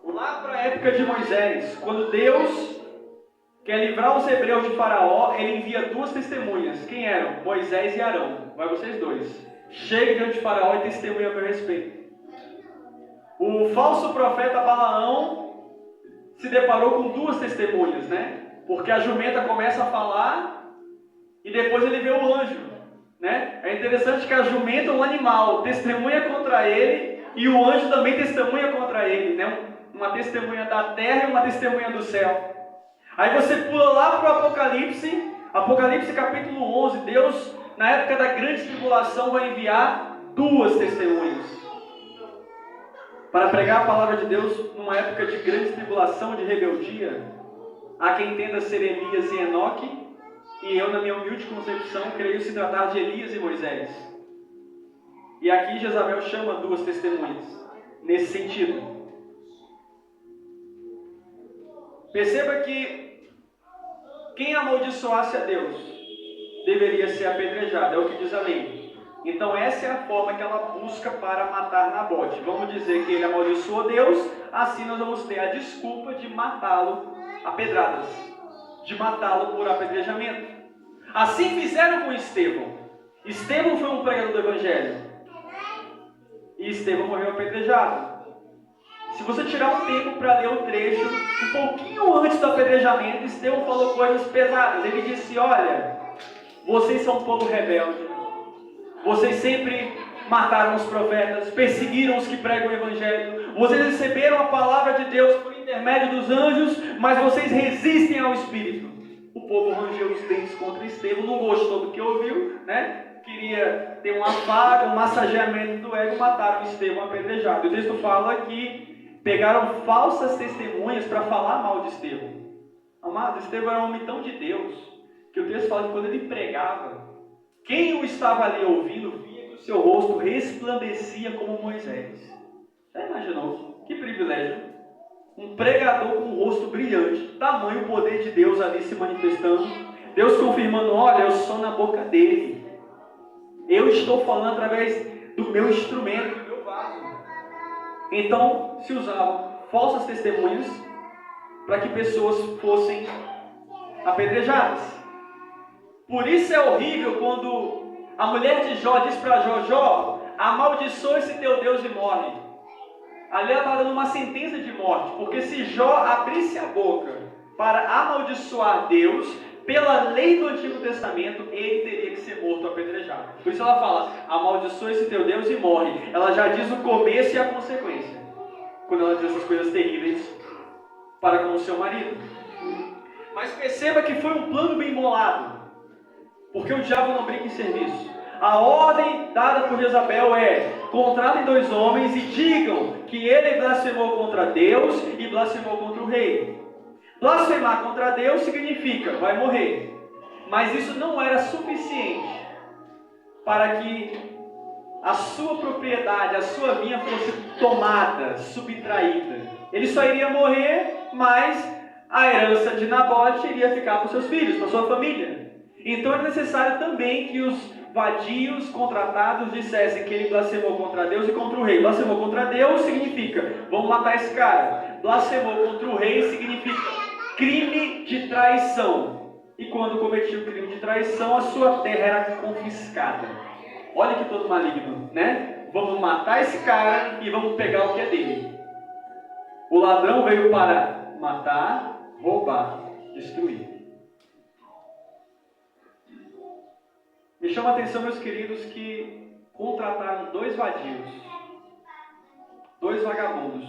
lá para a época de Moisés, quando Deus quer livrar os hebreus de Faraó, ele envia duas testemunhas. Quem eram? Moisés e Arão. Vai vocês dois. Chega diante de Faraó e testemunha a meu respeito. O falso profeta Balaão se deparou com duas testemunhas, né? Porque a jumenta começa a falar e depois ele vê o anjo, né? É interessante que a jumenta, um animal, testemunha contra ele e o anjo também testemunha contra ele, né? Uma testemunha da terra e uma testemunha do céu. Aí você pula lá para o Apocalipse capítulo 11, Deus, na época da grande tribulação, vai enviar duas testemunhas. para pregar a palavra de Deus numa época de grande tribulação, de rebeldia. Há quem entenda ser Elias e Enoque, e eu, na minha humilde concepção, creio se tratar de Elias e Moisés. E aqui Jezabel chama duas testemunhas, nesse sentido. Perceba que quem amaldiçoasse a Deus deveria ser apedrejado, é o que diz a lei. Então essa é a forma que ela busca para matar Nabote. Vamos dizer que ele amaldiçoou Deus, assim nós vamos ter a desculpa de matá-lo a pedradas, de matá-lo por apedrejamento. Assim fizeram com Estevão. Estevão foi um pregador do Evangelho. E Estevão morreu apedrejado. Se você tirar um tempo para ler o trecho, um pouquinho antes do apedrejamento, Estevão falou coisas pesadas. Ele disse, olha, vocês são um povo rebelde. Vocês sempre mataram os profetas, perseguiram os que pregam o Evangelho. Vocês receberam a palavra de Deus por intermédio dos anjos, mas vocês resistem ao Espírito. O povo rangeu os dentes contra Estevão, não gostou do que ouviu, né? Queria ter um afago, um massageamento do ego, mataram Estevão apedrejado. O texto fala que pegaram falsas testemunhas para falar mal de Estevão. Amado, Estevão era um homem tão de Deus, que o texto fala que quando ele pregava, quem o estava ali ouvindo via que o seu rosto resplandecia como Moisés. Já imaginou? Que privilégio. Um pregador com um rosto brilhante, tamanho poder de Deus ali se manifestando. Deus confirmando, olha, eu sou na boca dele. Eu estou falando através do meu instrumento, do meu vaso. Então, se usavam falsas testemunhas para que pessoas fossem apedrejadas. Por isso é horrível quando a mulher de Jó diz para Jó, Jó, amaldiçoa esse teu Deus e morre. Ali ela está dando uma sentença de morte, porque se Jó abrisse a boca para amaldiçoar Deus, pela lei do Antigo Testamento, ele teria que ser morto apedrejado. Por isso ela fala, amaldiçoa esse teu Deus e morre. Ela já diz o começo e a consequência, quando ela diz essas coisas terríveis para com o seu marido. Mas perceba que foi um plano bem bolado, porque o diabo não brinca em serviço. A ordem dada por Jezabel é, contratem 2 homens e digam que ele blasfemou contra Deus e blasfemou contra o rei. Blasfemar contra Deus significa, vai morrer. Mas isso não era suficiente para que a sua propriedade, a sua vinha fosse tomada, subtraída. Ele só iria morrer, mas a herança de Nabote iria ficar para os seus filhos, para a sua família. Então é necessário também que os vadios contratados dissessem que ele blasfemou contra Deus e contra o rei. Blasfemou contra Deus significa, vamos matar esse cara. Blasfemou contra o rei significa crime de traição. E quando cometia o crime de traição, a sua terra era confiscada. Olha que todo maligno, né? Vamos matar esse cara e vamos pegar o que é dele. O ladrão veio para matar, roubar, destruir. Me chama a atenção, meus queridos, que contrataram 2 vadios, 2 vagabundos,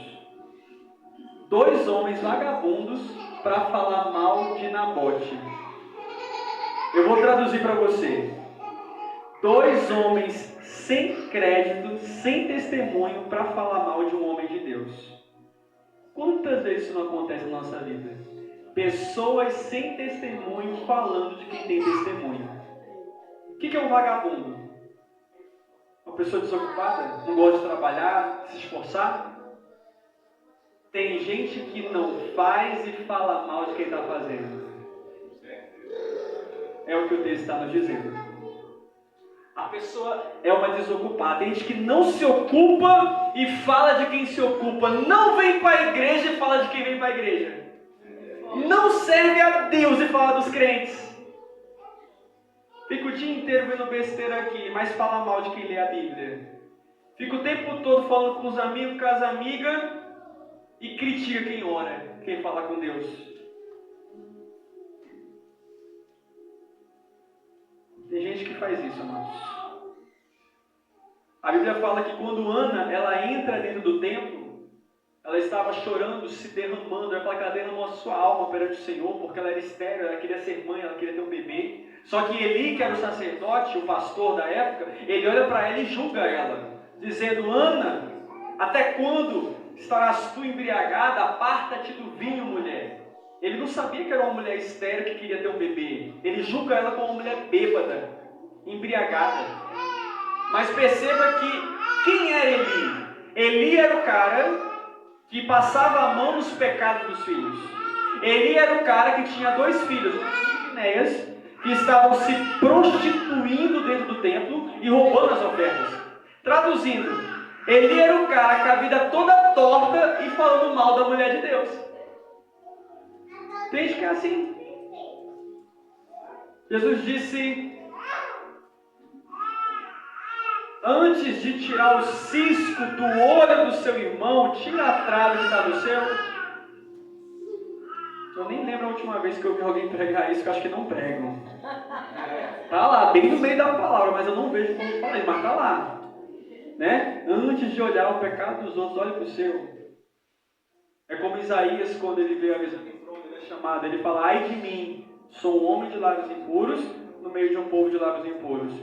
2 homens vagabundos para falar mal de Nabote. Eu vou traduzir para você. 2 homens sem crédito, sem testemunho para falar mal de um homem de Deus. Quantas vezes isso não acontece na nossa vida? Pessoas sem testemunho falando de quem tem testemunho. O que é um vagabundo? Uma pessoa desocupada? Não gosta de trabalhar, se esforçar? Tem gente que não faz e fala mal de quem está fazendo. É o que o texto está nos dizendo. A pessoa é uma desocupada. Tem gente que não se ocupa e fala de quem se ocupa. Não vem para a igreja e fala de quem vem para a igreja. Não serve a Deus e fala dos crentes. Fica o dia inteiro vendo besteira aqui, mas fala mal de quem lê a Bíblia. Fica o tempo todo falando com os amigos, com as amigas, e critica quem ora, quem fala com Deus. Tem gente que faz isso, amados. A Bíblia fala que quando Ana, ela entra dentro do templo, ela estava chorando, se derramando. Ela fala que ela derramou a sua alma perante o Senhor, porque ela era estéril, ela queria ser mãe, ela queria ter um bebê. Só que Eli, que era o sacerdote, o pastor da época, ele olha para ela e julga ela, dizendo, Ana, Até quando estarás tu embriagada? Aparta-te do vinho, mulher. Ele não sabia que era uma mulher estéril que queria ter um bebê. Ele julga ela como uma mulher bêbada, embriagada. Mas perceba que quem era Eli? Eli era o cara que passava a mão nos pecados dos filhos. Eli era o cara que tinha 2 filhos, Ofni e Finéias, que estavam se prostituindo dentro do templo e roubando as ofertas. Traduzindo, Eli era o cara com a vida toda torta e falando mal da mulher de Deus. Tem gente que é assim. Jesus disse: antes de tirar o cisco do olho do seu irmão, tira a trave que está do seu. Eu nem lembro a última vez que eu vi alguém pregar isso, que eu acho que não pregam. Está lá, bem no meio da palavra, mas eu não vejo como falar isso, mas está lá. Né? Antes de olhar o pecado dos outros, olhe para o seu. É como Isaías, quando ele vê a mesa do trono, ele é chamado, ele fala: ai de mim, sou um homem de lábios impuros, no meio de um povo de lábios impuros.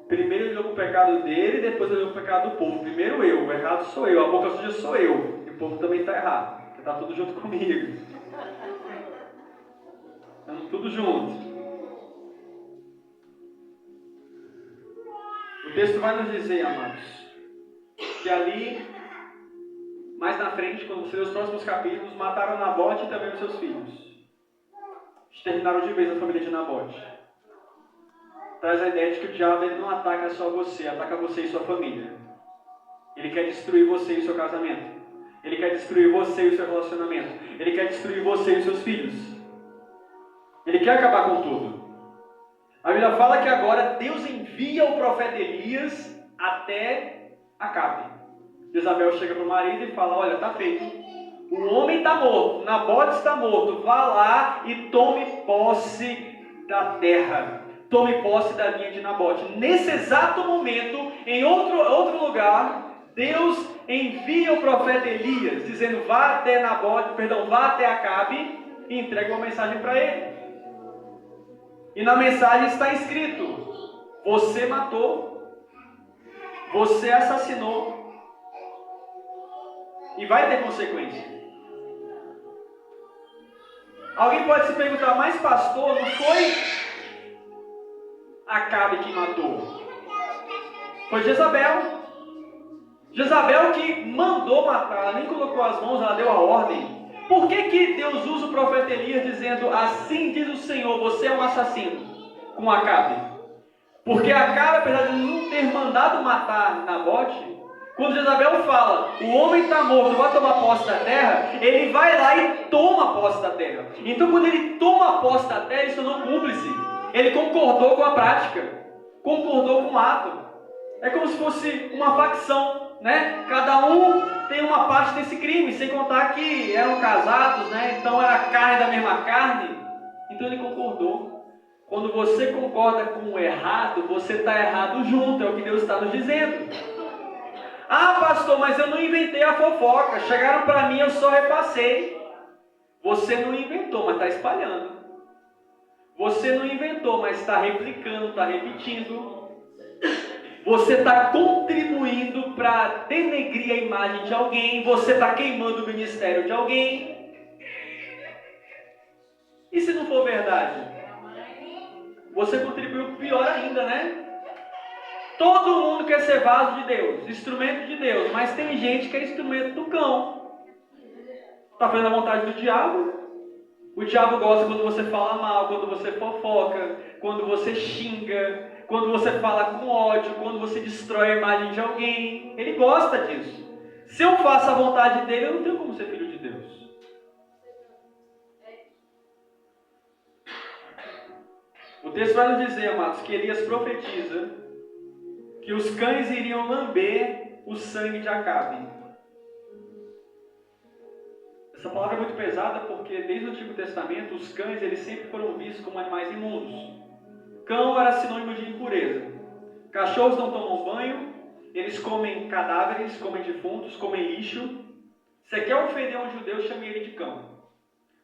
Primeiro ele olhou para o pecado dele, depois ele olhou para o pecado do povo. Primeiro eu, o errado sou eu, a boca suja sou eu. E o povo também está errado, porque está tudo junto comigo. Estamos tudo junto. O texto vai nos dizer, amados, que ali, mais na frente, quando você lê os próximos capítulos, mataram Nabote e também os seus filhos. Exterminaram de vez a família de Nabote. Traz a ideia de que o diabo ele não ataca só você, ataca você e sua família. Ele quer destruir você e o seu casamento. Ele quer destruir você e o seu relacionamento. Ele quer destruir você e os seus filhos. Ele quer acabar com tudo. A Bíblia fala que agora Deus envia o profeta Elias até Acabe. Jezabel chega para o marido e fala: olha, está feito. O homem está morto, Nabote está morto. Vá lá e tome posse da terra. Tome posse da linha de Nabote. Nesse exato momento, em outro lugar, Deus envia o profeta Elias, dizendo: vá até vá até Acabe e entregue uma mensagem para ele. E na mensagem está escrito: você matou, você assassinou, e vai ter consequência. Alguém pode se perguntar: mas pastor, não foi Acabe que matou? Foi Jezabel. Jezabel que mandou matar, ela nem colocou as mãos, ela deu a ordem. Por que Deus usa o profeta Elias dizendo: assim diz o Senhor, você é um assassino, com Acabe? Porque Acabe, apesar de não ter mandado matar Nabote, quando Jezabel fala: o homem está morto, vai tomar posse da terra, ele vai lá e toma posse da terra. Então quando ele toma posse da terra, ele se tornou cúmplice. Ele concordou com a prática, concordou com o ato. É como se fosse uma facção, né? Cada um tem uma parte desse crime, sem contar que eram casados, né? Então era carne da mesma carne. Então ele concordou. Quando você concorda com o errado, você está errado junto, é o que Deus está nos dizendo. Ah, pastor, mas eu não inventei a fofoca. Chegaram para mim, eu só repassei. Você não inventou, mas está espalhando. Você não inventou, mas está replicando, está repetindo. Você está contribuindo para denegrir a imagem de alguém. Você está queimando o ministério de alguém. E se não for verdade? Você contribuiu pior ainda, né? Todo mundo quer ser vaso de Deus, instrumento de Deus, mas tem gente que é instrumento do cão. Está fazendo a vontade do diabo? O diabo gosta quando você fala mal, quando você fofoca, quando você xinga, quando você fala com ódio, quando você destrói a imagem de alguém. Ele gosta disso. Se eu faço a vontade dele, eu não tenho como ser filho de Deus. O texto vai nos dizer, amados, que Elias profetiza que os cães iriam lamber o sangue de Acabe. Essa palavra é muito pesada porque desde o Antigo Testamento os cães eles sempre foram vistos como animais imundos. Cão era sinônimo de impureza. Cachorros não tomam banho, eles comem cadáveres, comem defuntos, comem lixo. Se quer ofender um judeu, chame ele de cão.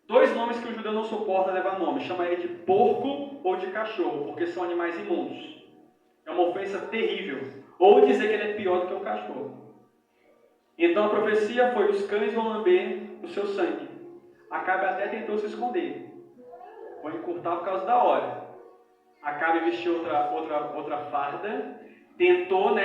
2 nomes que o judeu não suporta levar nome, chama ele de porco ou de cachorro, porque são animais imundos. É uma ofensa terrível. Ou dizer que ele é pior do que um cachorro. Então a profecia foi: os cães vão lamber o seu sangue. Acabe até tentou se esconder. Vou encurtar por causa da hora. Acabe vestiu outra farda. Tentou,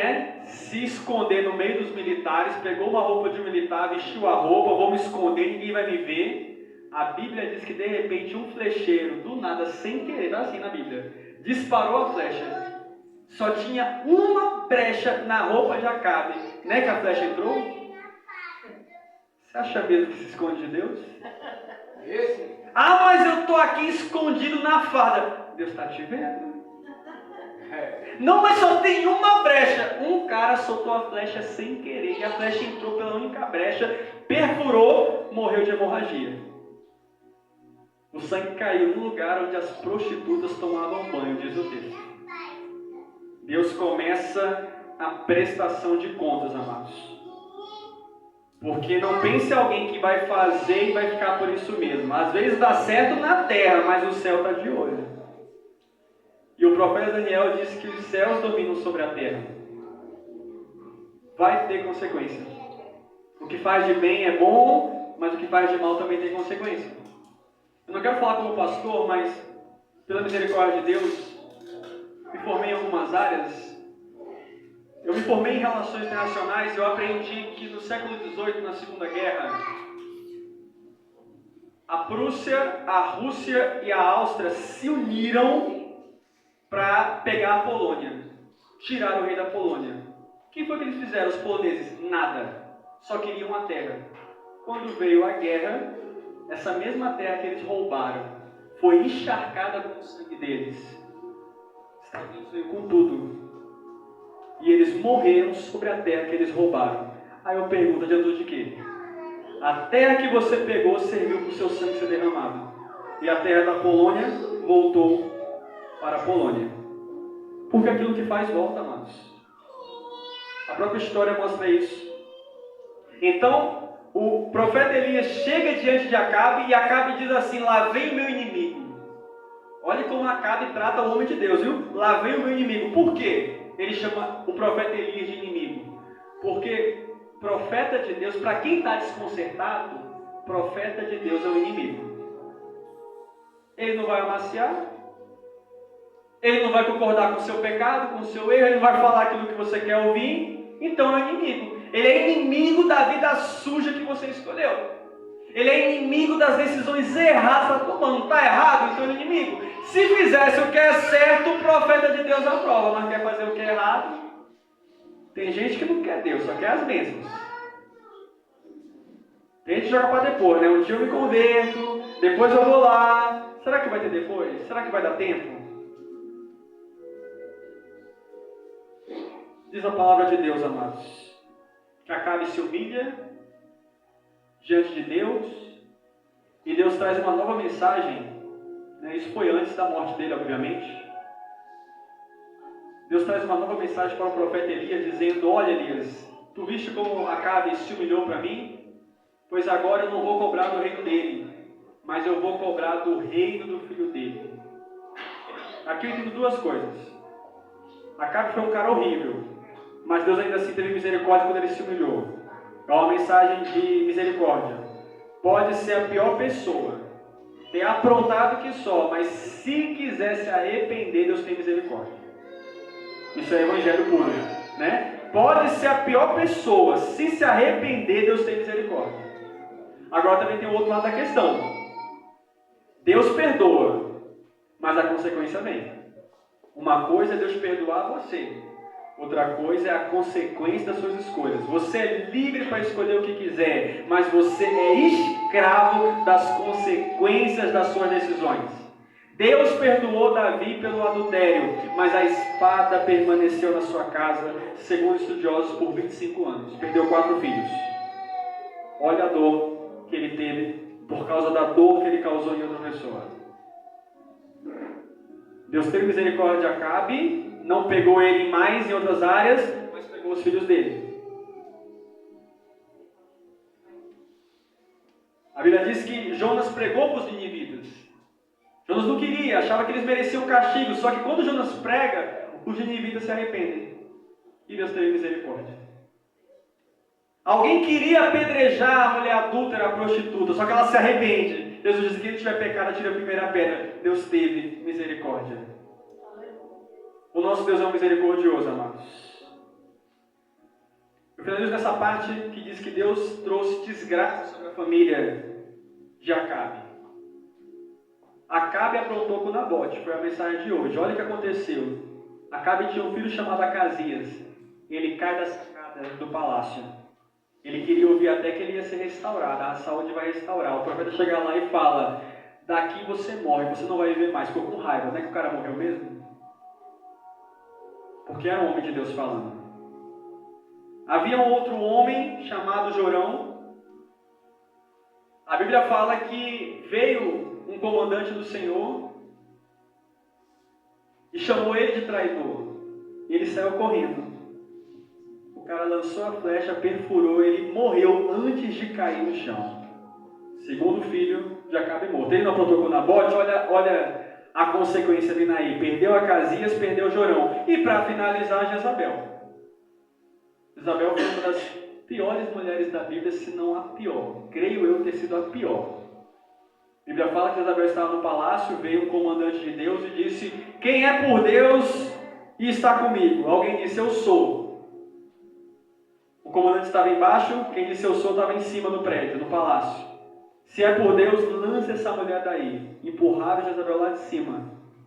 se esconder no meio dos militares. Pegou uma roupa de um militar, vestiu a roupa. Vou me esconder, ninguém vai me ver. A Bíblia diz que de repente um flecheiro, do nada, sem querer, tá assim na Bíblia, disparou a flecha. Só tinha uma brecha na roupa de Acabe. Que a flecha entrou? Você acha mesmo que se esconde de Deus? Ah, mas eu estou aqui escondido na farda. Deus está te vendo. Não, mas só tem uma brecha. Um cara soltou a flecha sem querer. E a flecha entrou pela única brecha, perfurou, morreu de hemorragia. O sangue caiu no lugar onde as prostitutas tomavam banho, diz o texto. Deus começa a prestação de contas, amados. Porque não pense alguém que vai fazer e vai ficar por isso mesmo. Às vezes dá certo na terra, mas o céu está de olho. E o profeta Daniel disse que os céus dominam sobre a terra. Vai ter consequência. O que faz de bem é bom, mas o que faz de mal também tem consequência. Eu não quero falar como pastor, mas pela misericórdia de Deus, me formei em algumas áreas. Eu me formei em relações internacionais e eu aprendi que no século XVIII, na Segunda Guerra, a Prússia, a Rússia e a Áustria se uniram para pegar a Polônia, tirar o rei da Polônia. O que foi que eles fizeram, os poloneses? Nada. Só queriam a terra. Quando veio a guerra, essa mesma terra que eles roubaram foi encharcada com o sangue deles. Os Estados Unidos veio com tudo. E eles morreram sobre a terra que eles roubaram. Aí eu pergunto, adiantou de quê? A terra que você pegou serviu para o seu sangue ser derramado. E a terra da Polônia voltou para a Polônia. Porque aquilo que faz volta, amados. A própria história mostra isso. Então, o profeta Elias chega diante de Acabe e Acabe diz assim: lá vem o meu inimigo. Olha como Acabe trata o homem de Deus, viu? Lá vem o meu inimigo. Por quê? Ele chama o profeta Elias de inimigo. Porque profeta de Deus, para quem está desconcertado, profeta de Deus é o inimigo. Ele não vai amaciar, ele não vai concordar com o seu pecado, com o seu erro, ele não vai falar aquilo que você quer ouvir, então é o inimigo. Ele é inimigo da vida suja que você escolheu. Ele é inimigo das decisões erradas que está tomando. Está errado, então é inimigo. Se fizesse o que é certo, o profeta de Deus aprova, mas quer fazer o que é errado. Tem gente que não quer Deus, só quer as bênçãos. Tem gente que joga para depois, Um dia eu me converto, depois eu vou lá. Será que vai ter depois? Será que vai dar tempo? Diz a palavra de Deus, amados, que Acabe se humilha diante de Deus, e Deus traz uma nova mensagem. Isso foi antes da morte dele, obviamente. Deus traz uma nova mensagem para o profeta Elias, dizendo: olha, Elias, tu viste como Acabe se humilhou para mim? Pois agora eu não vou cobrar do reino dele, mas eu vou cobrar do reino do filho dele. Aqui eu entendo duas coisas. Acabe foi um cara horrível, mas Deus ainda assim teve misericórdia quando ele se humilhou. É uma mensagem de misericórdia. Pode ser a pior pessoa, ter aprontado que só, mas se quiser se arrepender, Deus tem misericórdia. Isso é evangelho puro, Pode ser a pior pessoa, se arrepender, Deus tem misericórdia. Agora também tem o outro lado da questão. Deus perdoa, mas a consequência vem. Uma coisa é Deus perdoar você, outra coisa é a consequência das suas escolhas. Você é livre para escolher o que quiser, mas você é escravo das consequências das suas decisões. Deus perdoou Davi pelo adultério, mas a espada permaneceu na sua casa, segundo estudiosos, por 25 anos. Perdeu 4 filhos. Olha a dor que ele teve por causa da dor que ele causou em outra pessoa. Deus teve misericórdia de Acabe, não pegou ele mais em outras áreas, mas pegou os filhos dele. A Bíblia diz que Jonas pregou para os ninivitas. Jonas não queria, achava que eles mereciam castigo, só que quando Jonas prega, os ninivitas se arrependem. E Deus teve misericórdia. Alguém queria apedrejar a mulher adúltera, a prostituta, só que ela se arrepende. Jesus diz: quem tiver pecado, atire a primeira pedra. Deus teve misericórdia. O nosso Deus é um misericordioso, amados. Eu finalizo nessa parte que diz que Deus trouxe desgraça sobre a família de Acabe. Acabe aprontou com Nabote, foi a mensagem de hoje. Olha o que aconteceu. Acabe tinha um filho chamado Acasias. Ele cai da sacada do palácio. Ele queria ouvir até que ele ia ser restaurado. A saúde vai restaurar. O profeta chega lá e fala: daqui você morre, você não vai viver mais. Ficou com raiva. Não é que o cara morreu mesmo? Porque era um homem de Deus falando. Havia um outro homem chamado Jorão. A Bíblia fala que veio um comandante do Senhor e chamou ele de traidor. E ele saiu correndo. O cara lançou a flecha, perfurou, ele morreu antes de cair no chão. Segundo filho de Acabe morto. Ele não aprontou com Nabote, olha a consequência vindo aí. Perdeu Acasias, perdeu Jorão. E para finalizar, Jezabel. Jezabel foi uma das piores mulheres da Bíblia, se não a pior. Creio eu ter sido a pior. A Bíblia fala que Jezabel estava no palácio, veio um comandante de Deus e disse: quem é por Deus e está comigo? Alguém disse: eu sou. O comandante estava embaixo, quem disse eu sou estava em cima do prédio, no palácio. Se é por Deus, lance essa mulher daí. Empurraram Jezabel lá de cima.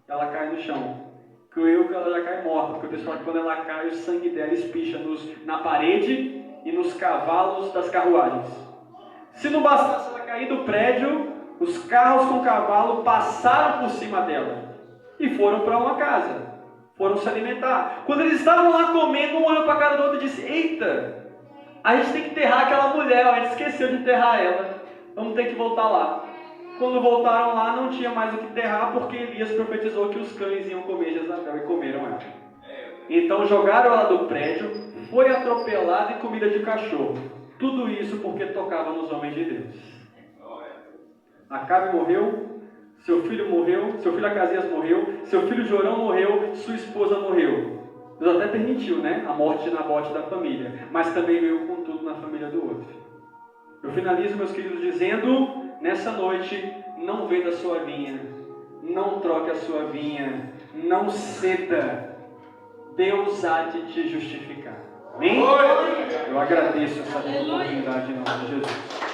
Ela cai no chão. Creio que ela já cai morta, porque o pessoal que quando ela cai, o sangue dela espicha na parede e nos cavalos das carruagens. Se não bastasse ela cair do prédio, os carros com cavalo passaram por cima dela e foram para uma casa. Foram se alimentar. Quando eles estavam lá comendo, um olhou para a cara do outro e disse: eita, a gente tem que enterrar aquela mulher, a gente esqueceu de enterrar ela. Vamos ter que voltar lá. Quando voltaram lá, não tinha mais o que enterrar, porque Elias profetizou que os cães iam comer Jezabel e comeram ela. Então jogaram ela do prédio, foi atropelada e comida de cachorro. Tudo isso porque tocava nos homens de Deus. Acabe morreu, seu filho Acasias morreu, seu filho Jorão morreu, sua esposa morreu. Deus até permitiu, né, a morte de Nabote da família, mas também veio com tudo na família do outro. Eu finalizo, meus queridos, dizendo: nessa noite, não venda a sua vinha, não troque a sua vinha, não ceda. Deus há de te justificar. Amém? Eu agradeço essa oportunidade em nome de Jesus.